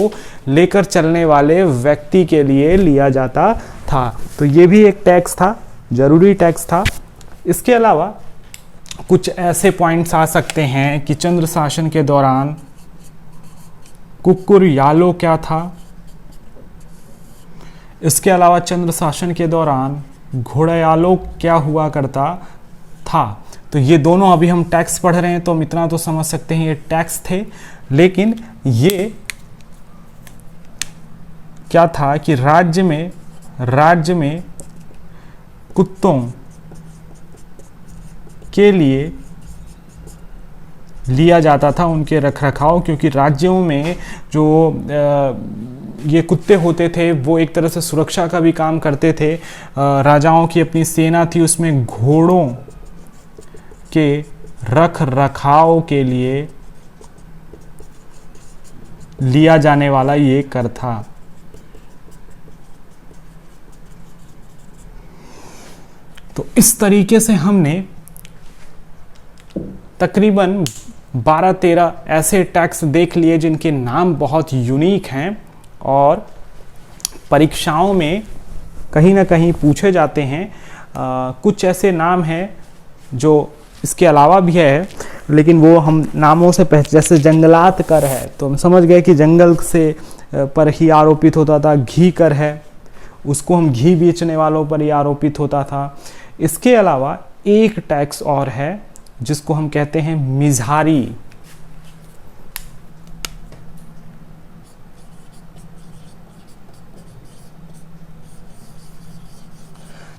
लेकर चलने वाले व्यक्ति के लिए लिया जाता था। तो ये भी एक टैक्स था, जरूरी टैक्स था। इसके अलावा कुछ ऐसे पॉइंट्स आ सकते हैं कि चंद्र शासन के दौरान कुक्कुर यालो क्या था। इसके अलावा चंद्र शासन के दौरान घोड़यालो क्या हुआ करता था। तो ये दोनों अभी हम टैक्स पढ़ रहे हैं तो हम इतना तो समझ सकते हैं ये टैक्स थे, लेकिन ये क्या था कि राज्य में कुत्तों के लिए लिया जाता था उनके रखरखाव, क्योंकि राज्यों में जो ये कुत्ते होते थे वो एक तरह से सुरक्षा का भी काम करते थे। राजाओं की अपनी सेना थी, उसमें घोड़ों के रख रखाव के लिए लिया जाने वाला ये कर था। तो इस तरीके से हमने तकरीबन 12-13 ऐसे टैक्स देख लिए जिनके नाम बहुत यूनिक हैं और परीक्षाओं में कहीं ना कहीं पूछे जाते हैं। कुछ ऐसे नाम हैं जो इसके अलावा भी है, लेकिन वो हम नामों से जैसे जंगलात कर है तो हम समझ गए कि जंगल से पर ही आरोपित होता था। घी कर है, उसको हम घी बेचने वालों पर ही आरोपित होता था। इसके अलावा एक टैक्स और है जिसको हम कहते हैं मिज़ारी।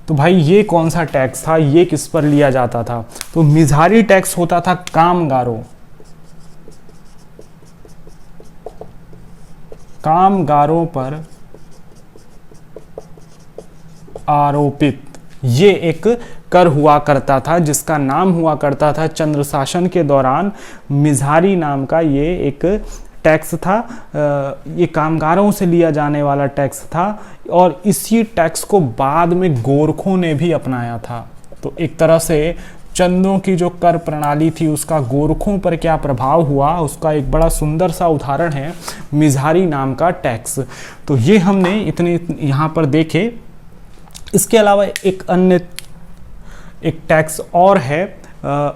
तो भाई ये कौन सा टैक्स था, ये किस पर लिया जाता था? तो मिज़ारी टैक्स होता था कामगारों पर आरोपित ये एक कर हुआ करता था जिसका नाम हुआ करता था चंद्र शासन के दौरान मिज़ारी नाम का ये एक टैक्स था। ये कामगारों से लिया जाने वाला टैक्स था और इसी टैक्स को बाद में गोरखों ने भी अपनाया था। तो एक तरह से चंदों की जो कर प्रणाली थी उसका गोरखों पर क्या प्रभाव हुआ उसका एक बड़ा सुंदर सा उदाहरण है मिज़ारी नाम का टैक्स। तो ये हमने इतने यहाँ पर देखे। इसके अलावा एक टैक्स और है,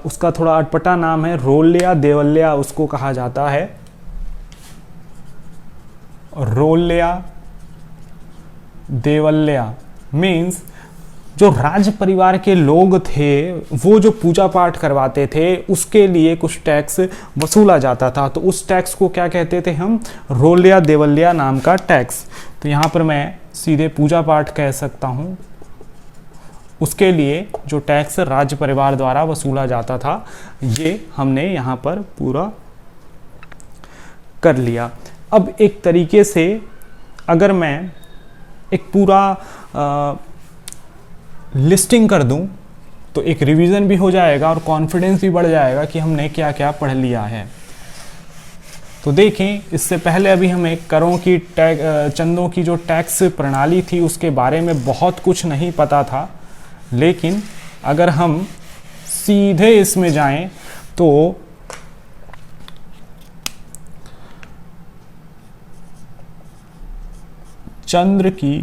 उसका थोड़ा अटपटा नाम है रोल्या देवल्या उसको कहा जाता है। रोल्या देवल्या मीन्स जो राज परिवार के लोग थे वो जो पूजा पाठ करवाते थे उसके लिए कुछ टैक्स वसूला जाता था। तो उस टैक्स को क्या कहते थे हम? रोल्या देवल्या नाम का टैक्स। तो यहाँ पर मैं सीधे पूजा पाठ कह सकता हूँ। उसके लिए जो टैक्स राज्य परिवार द्वारा वसूला जाता था ये हमने यहाँ पर पूरा कर लिया। अब एक तरीके से अगर मैं एक पूरा लिस्टिंग कर दूं तो एक रिवीजन भी हो जाएगा और कॉन्फिडेंस भी बढ़ जाएगा कि हमने क्या क्या पढ़ लिया है। तो देखें, इससे पहले अभी हमें करों की चंदों की जो टैक्स प्रणाली थी उसके बारे में बहुत कुछ नहीं पता था, लेकिन अगर हम सीधे इसमें जाएं तो चंद्र की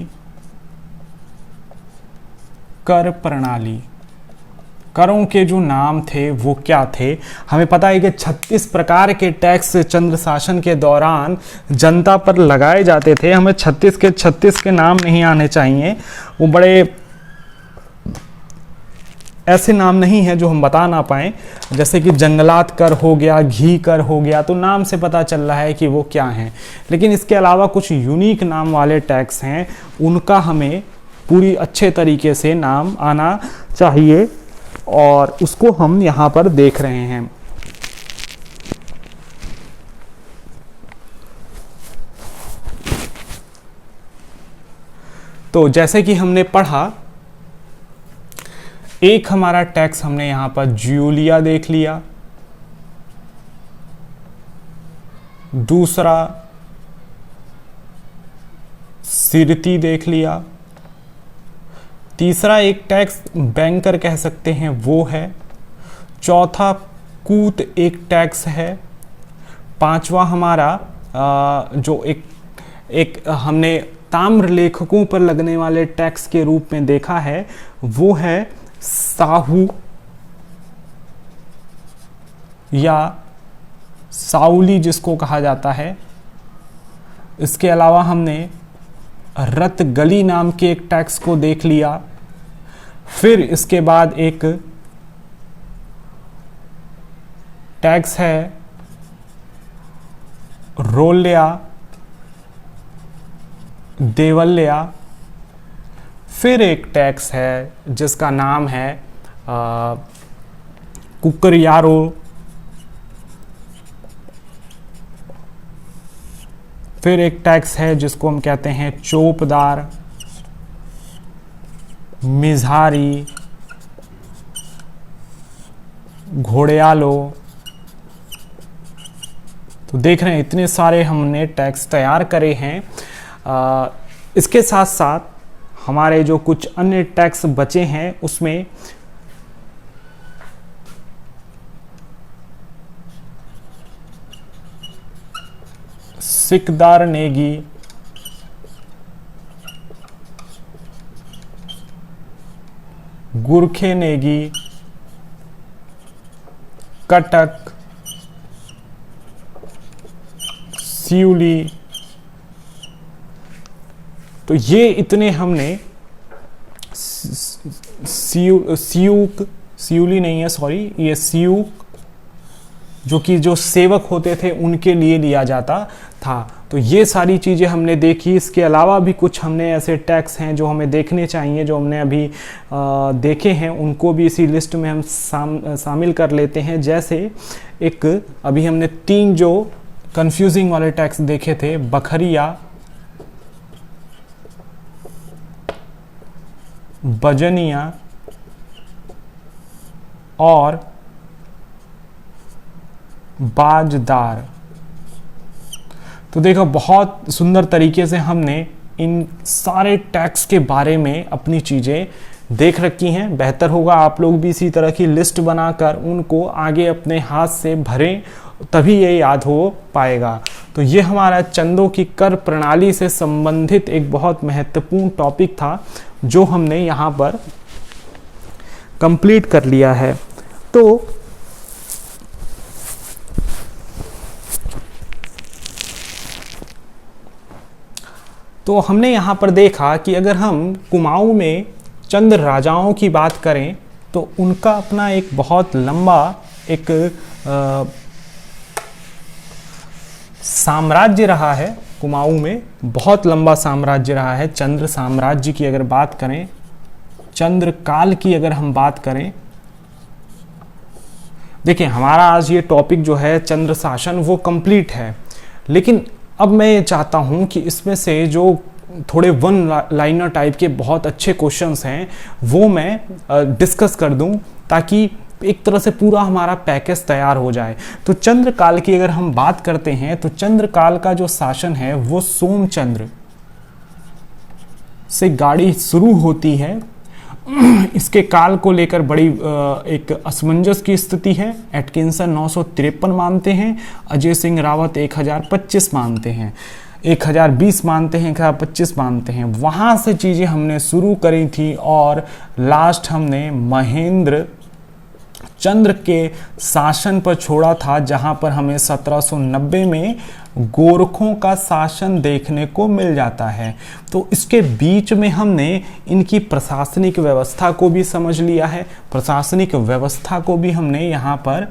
कर प्रणाली, करों के जो नाम थे वो क्या थे? हमें पता है कि 36 प्रकार के टैक्स चंद्र शासन के दौरान जनता पर लगाए जाते थे। हमें 36 के नाम नहीं आने चाहिए, वो बड़े ऐसे नाम नहीं है जो हम बता ना पाएँ। जैसे कि जंगलात कर हो गया, घी कर हो गया, तो नाम से पता चल रहा है कि वो क्या हैं। लेकिन इसके अलावा कुछ यूनिक नाम वाले टैक्स हैं, उनका हमें पूरी अच्छे तरीके से नाम आना चाहिए और उसको हम यहाँ पर देख रहे हैं। तो जैसे कि हमने पढ़ा, एक हमारा टैक्स हमने यहां पर ज्यूलिया देख लिया, दूसरा सिरती देख लिया, तीसरा एक टैक्स बैंकर कह सकते हैं वो है, चौथा कूत एक टैक्स है, पांचवा हमारा जो एक हमने ताम्र लेखकों पर लगने वाले टैक्स के रूप में देखा है वो है साहू या साउली जिसको कहा जाता है। इसके अलावा हमने रतगली नाम के एक टैक्स को देख लिया। फिर इसके बाद एक टैक्स है रोल्या देवल्या। फिर एक टैक्स है जिसका नाम है कुकरयारो। फिर एक टैक्स है जिसको हम कहते हैं चोपदार, मिझारी, घोड़यालो। तो देख रहे हैं इतने सारे हमने टैक्स तैयार करे हैं। इसके साथ साथ हमारे जो कुछ अन्य टैक्स बचे हैं उसमें सिकदार नेगी, गुरखे नेगी, कटक, सिउली। तो ये इतने हमने सिउली नहीं है, सॉरी, ये सियूक जो कि जो सेवक होते थे उनके लिए लिया जाता था। तो ये सारी चीज़ें हमने देखी। इसके अलावा भी कुछ हमने ऐसे टैक्स हैं जो हमें देखने चाहिए, जो हमने अभी देखे हैं, उनको भी इसी लिस्ट में हम शामिल कर लेते हैं। जैसे एक अभी हमने 3 जो कंफ्यूजिंग वाले टैक्स देखे थे, बखरिया, बजनिया और बाजदार। तो देखो बहुत सुंदर तरीके से हमने इन सारे टैक्स के बारे में अपनी चीज़ें देख रखी हैं। बेहतर होगा आप लोग भी इसी तरह की लिस्ट बनाकर उनको आगे अपने हाथ से भरें, तभी ये याद हो पाएगा। तो ये हमारा चंदों की कर प्रणाली से संबंधित एक बहुत महत्वपूर्ण टॉपिक था जो हमने यहाँ पर कंप्लीट कर लिया है। तो हमने यहाँ पर देखा कि अगर हम कुमाऊं में चंद राजाओं की बात करें तो उनका अपना एक बहुत लंबा एक साम्राज्य रहा है। कुमाऊं में बहुत लंबा साम्राज्य रहा है। चंद्र साम्राज्य की अगर बात करें, चंद्र काल की अगर हम बात करें, देखिए हमारा आज ये टॉपिक जो है चंद्र शासन वो कंप्लीट है। लेकिन अब मैं ये चाहता हूँ कि इसमें से जो थोड़े वन लाइनर टाइप के बहुत अच्छे क्वेश्चंस हैं वो मैं डिस्कस कर दूं, ताकि एक तरह से पूरा हमारा पैकेज तैयार हो जाए। तो चंद्रकाल की अगर हम बात करते हैं तो चंद्रकाल का जो शासन है वो सोमचंद्र से गाड़ी शुरू होती है। इसके काल को लेकर बड़ी एक असमंजस की स्थिति है। एटकिंसन 953 मानते हैं, अजय सिंह रावत 1025 मानते हैं, 1020 मानते हैं, 1025 मानते हैं। वहाँ से चीज़ें हमने शुरू करी थी और लास्ट हमने महेंद्र चंद्र के शासन पर छोड़ा था, जहाँ पर हमें 1790 में गोरखों का शासन देखने को मिल जाता है। तो इसके बीच में हमने इनकी प्रशासनिक व्यवस्था को भी समझ लिया है, प्रशासनिक व्यवस्था को भी हमने यहाँ पर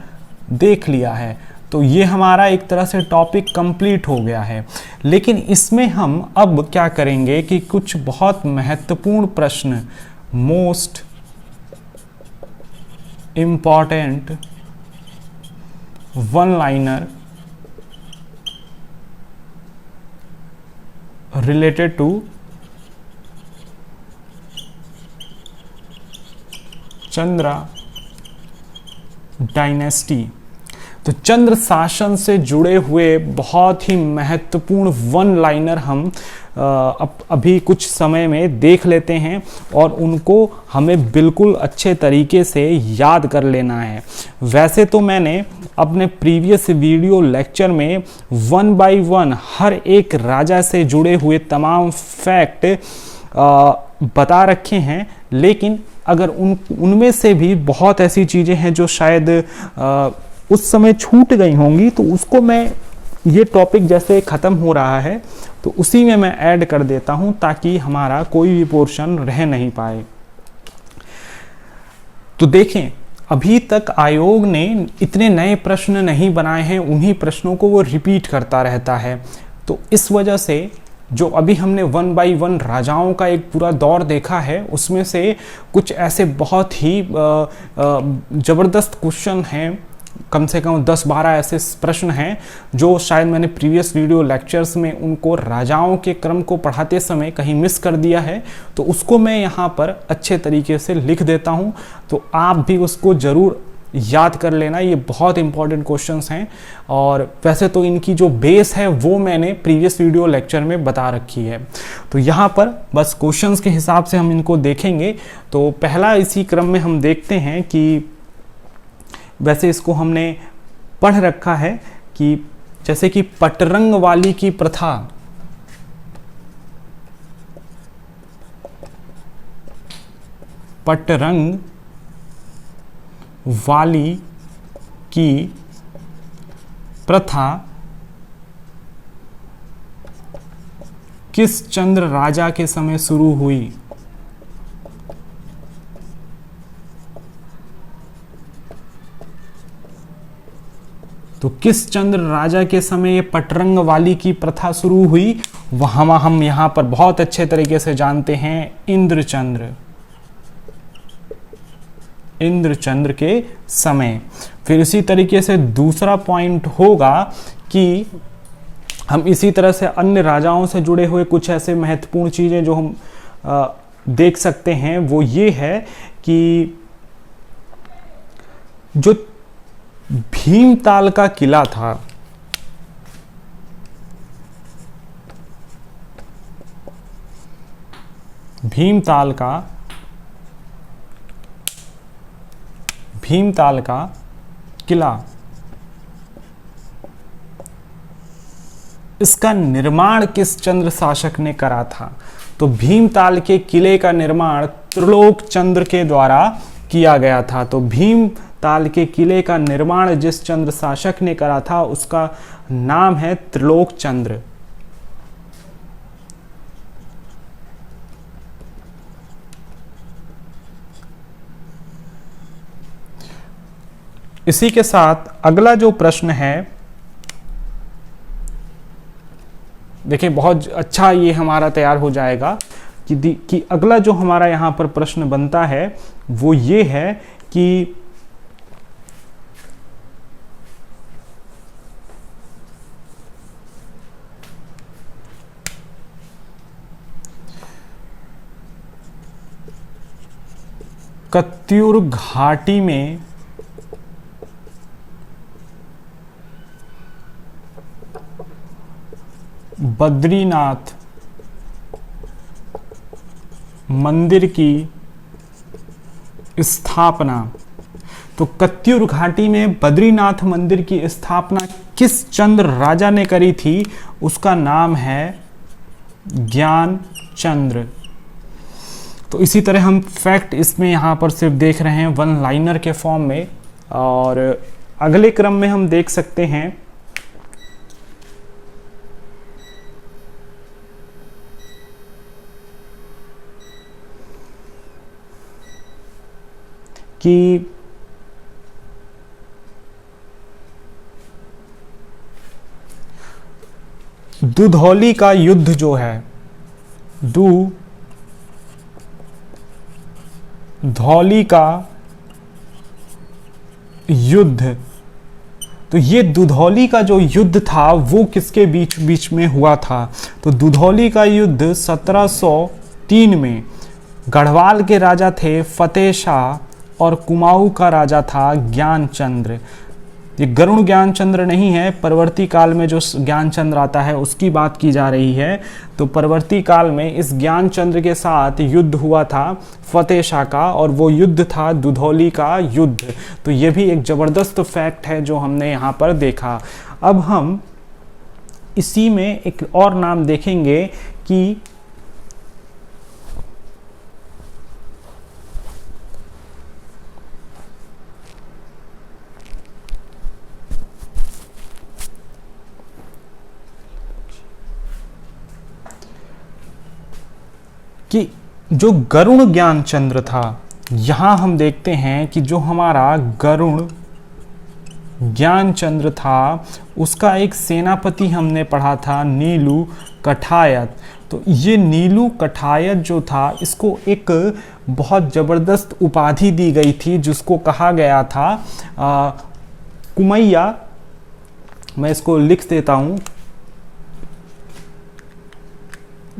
देख लिया है। तो ये हमारा एक तरह से टॉपिक कंप्लीट हो गया है। लेकिन इसमें हम अब क्या करेंगे कि कुछ बहुत महत्वपूर्ण प्रश्न, most important one liner related to Chandra dynasty, तो चंद्र शासन से जुड़े हुए बहुत ही महत्वपूर्ण वन लाइनर हम अभी कुछ समय में देख लेते हैं और उनको हमें बिल्कुल अच्छे तरीके से याद कर लेना है। वैसे तो मैंने अपने प्रीवियस वीडियो लेक्चर में 1 बाय 1 हर एक राजा से जुड़े हुए तमाम फैक्ट बता रखे हैं, लेकिन अगर उनमें से भी बहुत ऐसी चीज़ें हैं जो शायद उस समय छूट गई होंगी, तो उसको मैं, ये टॉपिक जैसे ख़त्म हो रहा है तो उसी में मैं ऐड कर देता हूं, ताकि हमारा कोई भी पोर्शन रह नहीं पाए। तो देखें, अभी तक आयोग ने इतने नए प्रश्न नहीं बनाए हैं, उन्हीं प्रश्नों को वो रिपीट करता रहता है। तो इस वजह से जो अभी हमने 1 बाय 1 राजाओं का एक पूरा दौर देखा है, उसमें से कुछ ऐसे बहुत ही ज़बरदस्त क्वेश्चन हैं, कम से कम 10-12 ऐसे प्रश्न हैं जो शायद मैंने प्रीवियस वीडियो लेक्चर्स में उनको राजाओं के क्रम को पढ़ाते समय कहीं मिस कर दिया है, तो उसको मैं यहाँ पर अच्छे तरीके से लिख देता हूँ। तो आप भी उसको ज़रूर याद कर लेना, ये बहुत इंपॉर्टेंट क्वेश्चंस हैं। और वैसे तो इनकी जो बेस है वो मैंने प्रीवियस वीडियो लेक्चर में बता रखी है। तो यहाँ पर बस क्वेश्चंस के हिसाब से हम इनको देखेंगे। तो पहला इसी क्रम में हम देखते हैं कि वैसे इसको हमने पढ़ रखा है कि जैसे कि पटरंग वाली की प्रथा, पटरंग वाली की प्रथा किस चंद्र राजा के समय शुरू हुई? तो किस चंद्र राजा के समय ये पटरंग वाली की प्रथा शुरू हुई? वहां हम यहां पर बहुत अच्छे तरीके से जानते हैं, इंद्रचंद्र, इंद्रचंद्र के समय। फिर इसी तरीके से दूसरा पॉइंट होगा कि हम इसी तरह से अन्य राजाओं से जुड़े हुए कुछ ऐसे महत्वपूर्ण चीजें जो हम देख सकते हैं, वो ये है कि जो भीमताल का किला था, भीमताल का किला, इसका निर्माण किस चंद्र शासक ने करा था? तो भीमताल के किले का निर्माण त्रिलोक चंद्र के द्वारा किया गया था। तो भीमताल के किले का निर्माण जिस चंद्र शासक ने करा था उसका नाम है त्रिलोक चंद्र। इसी के साथ अगला जो प्रश्न है, देखिए बहुत अच्छा ये हमारा तैयार हो जाएगा कि अगला जो हमारा यहां पर प्रश्न बनता है वो ये है कि कत्यूर घाटी में बद्रीनाथ मंदिर की स्थापना, तो कत्यूर घाटी में बद्रीनाथ मंदिर की स्थापना किस चंद्र राजा ने करी थी? उसका नाम है ज्ञान चंद्र। तो इसी तरह हम फैक्ट इसमें यहां पर सिर्फ देख रहे हैं वन लाइनर के फॉर्म में, और अगले क्रम में हम देख सकते हैं कि दुधौली का युद्ध जो है, दुधौली का युद्ध, तो ये दुधौली का जो युद्ध था वो किसके बीच में हुआ था? तो दुधौली का युद्ध 1703 में गढ़वाल के राजा थे फतेह शाह और कुमाऊं का राजा था ज्ञानचंद्र। ये गरुड़ ज्ञानचंद्र नहीं है, परवर्ती काल में जो ज्ञानचंद्र आता है उसकी बात की जा रही है। तो परवर्ती काल में इस ज्ञानचंद्र के साथ युद्ध हुआ था फतेह शाह का, और वो युद्ध था दुधौली का युद्ध। तो ये भी एक ज़बरदस्त फैक्ट है जो हमने यहाँ पर देखा। अब हम इसी में एक और नाम देखेंगे कि कि जो गरुण ज्ञानचंद्र था, यहाँ हम देखते हैं कि जो हमारा गरुण ज्ञानचंद्र था उसका एक सेनापति हमने पढ़ा था नीलू कठायत। तो ये नीलू कठायत जो था, इसको एक बहुत ज़बरदस्त उपाधि दी गई थी जिसको कहा गया था कुमैया। मैं इसको लिख देता हूँ।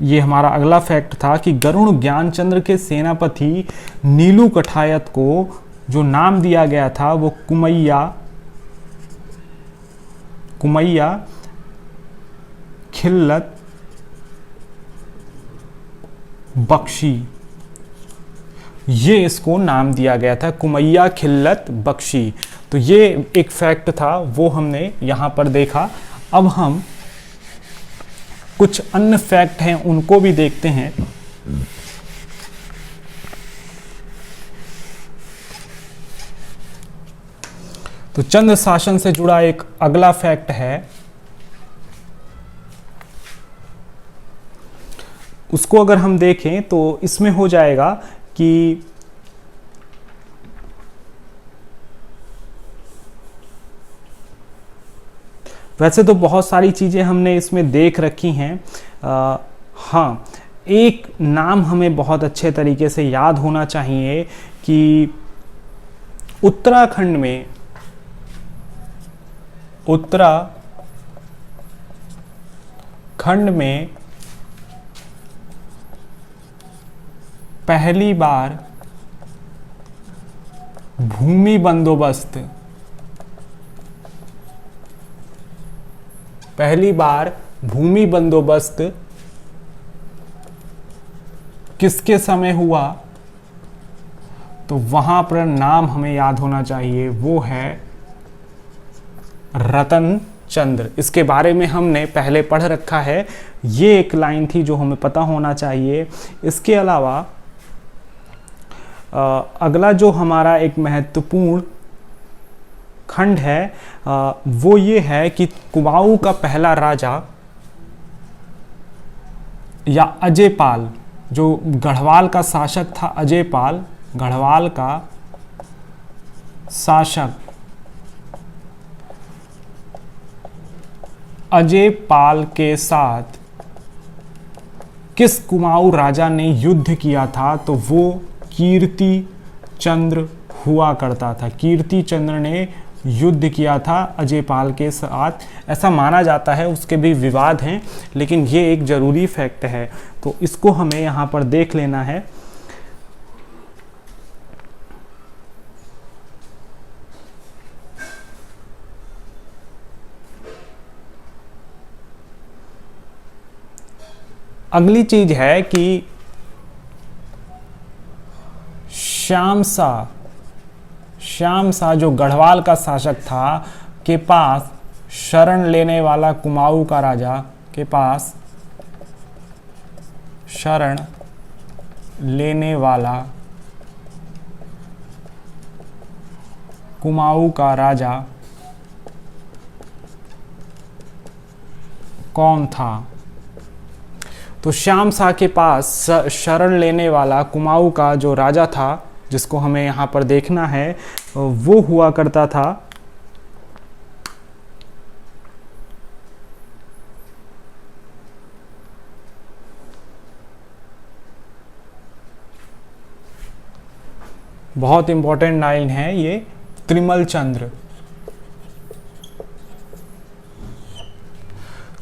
ये हमारा अगला फैक्ट था कि गरुण ज्ञानचंद्र के सेनापति नीलू कठायत को जो नाम दिया गया था वो कुमैया खिल्लत बख्शी, ये इसको नाम दिया गया था, कुमैया खिल्लत बख्शी। तो ये एक फैक्ट था, वो हमने यहाँ पर देखा। अब हम कुछ अन्य फैक्ट हैं उनको भी देखते हैं। तो चंद्र शासन से जुड़ा एक अगला फैक्ट है, उसको अगर हम देखें तो इसमें हो जाएगा कि वैसे तो बहुत सारी चीज़ें हमने इसमें देख रखी हैं। हाँ, एक नाम हमें बहुत अच्छे तरीके से याद होना चाहिए कि उत्तराखंड में पहली बार भूमि बंदोबस्त किसके समय हुआ, तो वहां पर नाम हमें याद होना चाहिए, वो है रतन चंद्र। इसके बारे में हमने पहले पढ़ रखा है, ये एक लाइन थी जो हमें पता होना चाहिए। इसके अलावा अगला जो हमारा एक महत्वपूर्ण खंड है वो ये है कि कुमाऊं का पहला राजा या अजयपाल, जो गढ़वाल का शासक था, अजयपाल, गढ़वाल का शासक अजयपाल के साथ किस कुमाऊं राजा ने युद्ध किया था, तो वो कीर्ति चंद्र हुआ करता था। कीर्ति चंद्र ने युद्ध किया था अजयपाल के साथ, ऐसा माना जाता है, उसके भी विवाद हैं, लेकिन ये एक ज़रूरी फैक्ट है, तो इसको हमें यहाँ पर देख लेना है। अगली चीज है कि श्याम शाह जो गढ़वाल का शासक था के पास शरण लेने वाला कुमाऊं का राजा के पास शरण लेने वाला कुमाऊं का राजा कौन था। तो श्याम शाह के पास शरण लेने वाला कुमाऊं का जो राजा था, जिसको हमें यहाँ पर देखना है, वो हुआ करता था बहुत इंपॉर्टेंट लाइन है ये, त्रिमल चंद्र।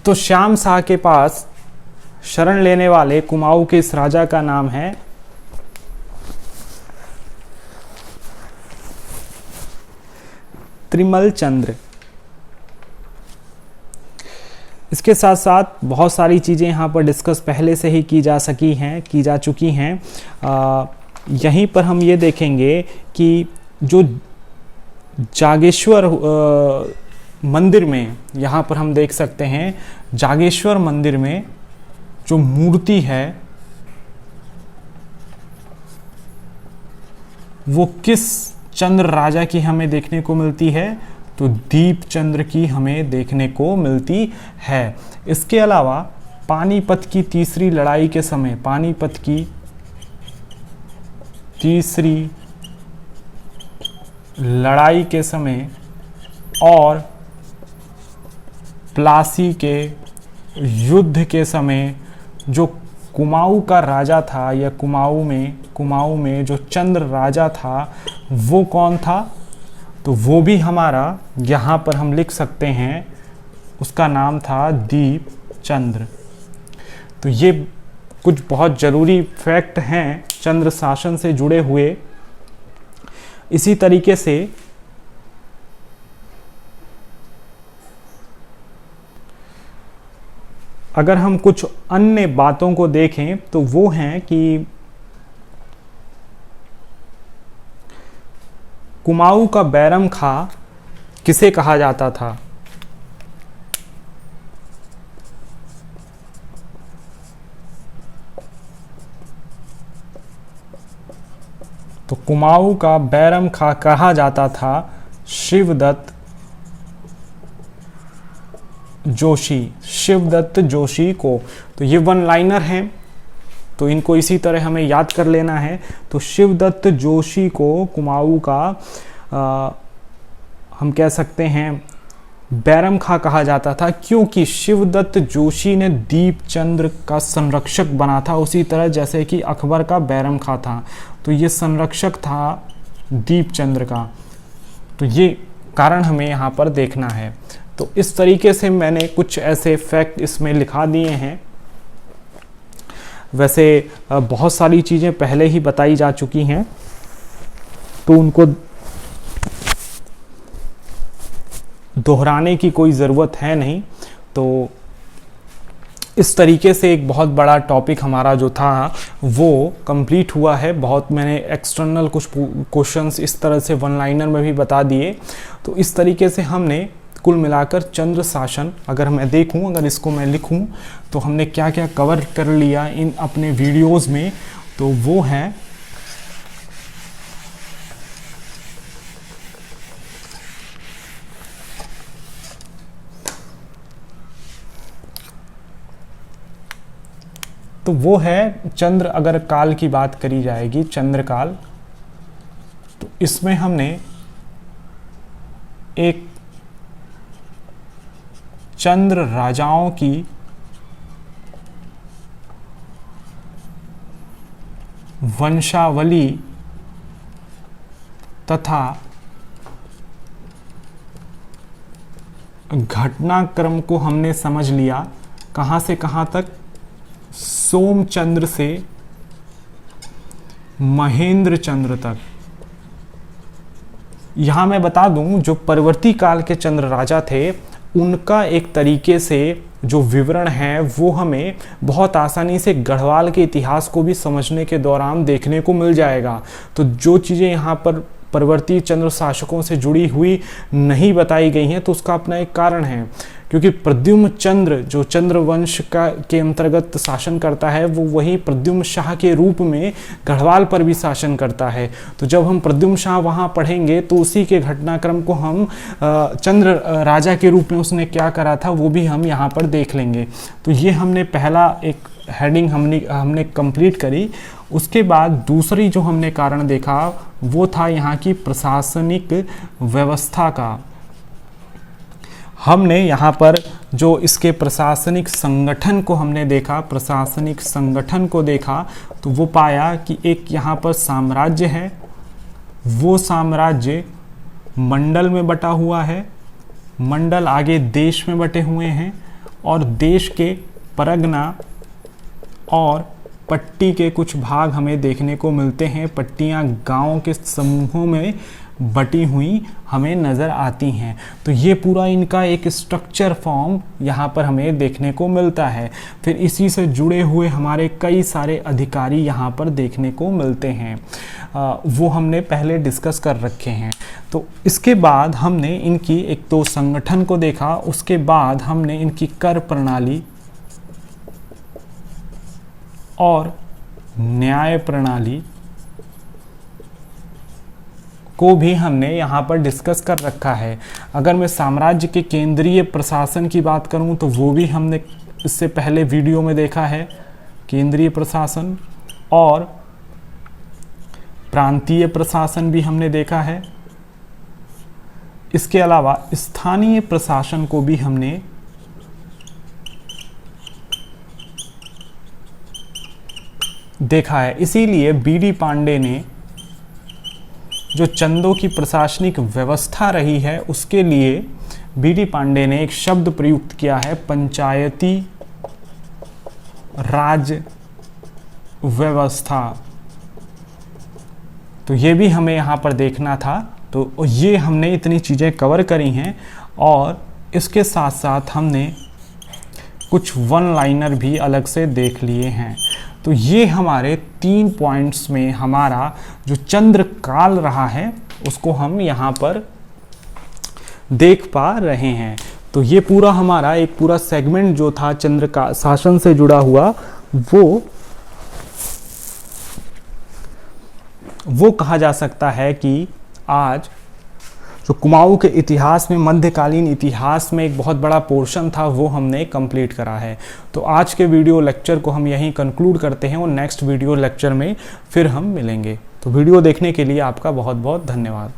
तो श्याम शाह के पास शरण लेने वाले कुमाऊं के इस राजा का नाम है त्रिमल चंद्र। इसके साथ साथ बहुत सारी चीज़ें यहाँ पर डिस्कस पहले से ही की जा चुकी हैं। यहीं पर हम ये देखेंगे कि जो जागेश्वर मंदिर में, यहाँ पर हम देख सकते हैं जागेश्वर मंदिर में जो मूर्ति है वो किस चंद्र राजा की हमें देखने को मिलती है, तो दीप चंद्र की हमें देखने को मिलती है। इसके अलावा पानीपत की तीसरी लड़ाई के समय, पानीपत की तीसरी लड़ाई के समय और प्लासी के युद्ध के समय जो कुमाऊं का राजा था, या कुमाऊं में जो चंद्र राजा था वो कौन था, तो वो भी हमारा यहाँ पर हम लिख सकते हैं, उसका नाम था दीपचंद्र। तो ये कुछ बहुत ज़रूरी फैक्ट हैं चंद्र शासन से जुड़े हुए। इसी तरीके से अगर हम कुछ अन्य बातों को देखें तो वो हैं कि कुमाऊं का बैरम खां किसे कहा जाता था, तो कुमाऊं का बैरम खां कहा जाता था शिवदत्त जोशी को। तो ये वन लाइनर हैं, तो इनको इसी तरह हमें याद कर लेना है। तो शिवदत्त जोशी को कुमाऊं का हम कह सकते हैं बैरम खां कहा जाता था, क्योंकि शिवदत्त जोशी ने दीपचंद्र का संरक्षक बना था, उसी तरह जैसे कि अकबर का बैरम खां था। तो ये संरक्षक था दीपचंद्र का। तो ये कारण हमें यहाँ पर देखना है। तो इस तरीके से मैंने कुछ ऐसे फैक्ट इसमें लिखा दिए हैं। वैसे बहुत सारी चीज़ें पहले ही बताई जा चुकी हैं, तो उनको दोहराने की कोई ज़रूरत है नहीं। तो इस तरीके से एक बहुत बड़ा टॉपिक हमारा जो था वो कंप्लीट हुआ है। बहुत मैंने एक्सटर्नल कुछ क्वेश्चंस इस तरह से वन लाइनर में भी बता दिए। तो इस तरीके से हमने कुल मिलाकर चंद्र शासन, अगर मैं देखूं, अगर इसको मैं लिखूं, तो हमने क्या क्या कवर कर लिया इन अपने वीडियोस में, तो वो है चंद्र। अगर काल की बात करी जाएगी, चंद्रकाल, तो इसमें हमने एक चंद्र राजाओं की वंशावली तथा घटनाक्रम को हमने समझ लिया। कहां से कहां तक? सोमचंद्र से महेंद्र चंद्र तक। यहां मैं बता दूं, जो परवर्ती काल के चंद्र राजा थे उनका एक तरीके से जो विवरण है वो हमें बहुत आसानी से गढ़वाल के इतिहास को भी समझने के दौरान देखने को मिल जाएगा। तो जो चीज़ें यहाँ पर परवर्ती चंद्र शासकों से जुड़ी हुई नहीं बताई गई हैं, तो उसका अपना एक कारण है, क्योंकि प्रद्युम्न चंद्र जो चंद्रवंश के अंतर्गत शासन करता है, वो वही प्रद्युम्न शाह के रूप में गढ़वाल पर भी शासन करता है। तो जब हम प्रद्युम्न शाह वहाँ पढ़ेंगे तो उसी के घटनाक्रम को हम चंद्र राजा के रूप में उसने क्या करा था वो भी हम यहाँ पर देख लेंगे। तो ये हमने पहला एक हेडिंग हमने कंप्लीट करी। उसके बाद दूसरी जो हमने कारण देखा वो था यहाँ की प्रशासनिक व्यवस्था का। हमने यहाँ पर जो इसके प्रशासनिक संगठन को हमने देखा, प्रशासनिक संगठन को देखा, तो वो पाया कि एक यहाँ पर साम्राज्य है, वो साम्राज्य मंडल में बटा हुआ है, मंडल आगे देश में बटे हुए हैं, और देश के परगना और पट्टी के कुछ भाग हमें देखने को मिलते हैं। पट्टियाँ गांवों के समूहों में बटी हुई हमें नज़र आती हैं। तो ये पूरा इनका एक स्ट्रक्चर फॉर्म यहाँ पर हमें देखने को मिलता है। फिर इसी से जुड़े हुए हमारे कई सारे अधिकारी यहाँ पर देखने को मिलते हैं, वो हमने पहले डिस्कस कर रखे हैं। तो इसके बाद हमने इनकी एक तो संगठन को देखा, उसके बाद हमने इनकी कर प्रणाली और न्याय प्रणाली को भी हमने यहाँ पर डिस्कस कर रखा है। अगर मैं साम्राज्य के केंद्रीय प्रशासन की बात करूँ तो वो भी हमने इससे पहले वीडियो में देखा है, केंद्रीय प्रशासन। और प्रांतीय प्रशासन भी हमने देखा है। इसके अलावा स्थानीय प्रशासन को भी हमने देखा है। इसीलिए बीडी पांडे ने जो चंदों की प्रशासनिक व्यवस्था रही है उसके लिए बीडी पांडे ने एक शब्द प्रयुक्त किया है, पंचायती राज व्यवस्था। तो ये भी हमें यहाँ पर देखना था। तो ये हमने इतनी चीज़ें कवर करी हैं और इसके साथ साथ हमने कुछ वन लाइनर भी अलग से देख लिए हैं। तो ये हमारे 3 पॉइंट्स में हमारा जो चंद्रकाल रहा है उसको हम यहाँ पर देख पा रहे हैं। तो ये पूरा हमारा एक पूरा सेगमेंट जो था चंद्र का शासन से जुड़ा हुआ वो कहा जा सकता है कि आज जो कुमाऊं के इतिहास में, मध्यकालीन इतिहास में एक बहुत बड़ा पोर्शन था, वो हमने कंप्लीट करा है। तो आज के वीडियो लेक्चर को हम यहीं कंक्लूड करते हैं और नेक्स्ट वीडियो लेक्चर में फिर हम मिलेंगे। तो वीडियो देखने के लिए आपका बहुत बहुत धन्यवाद।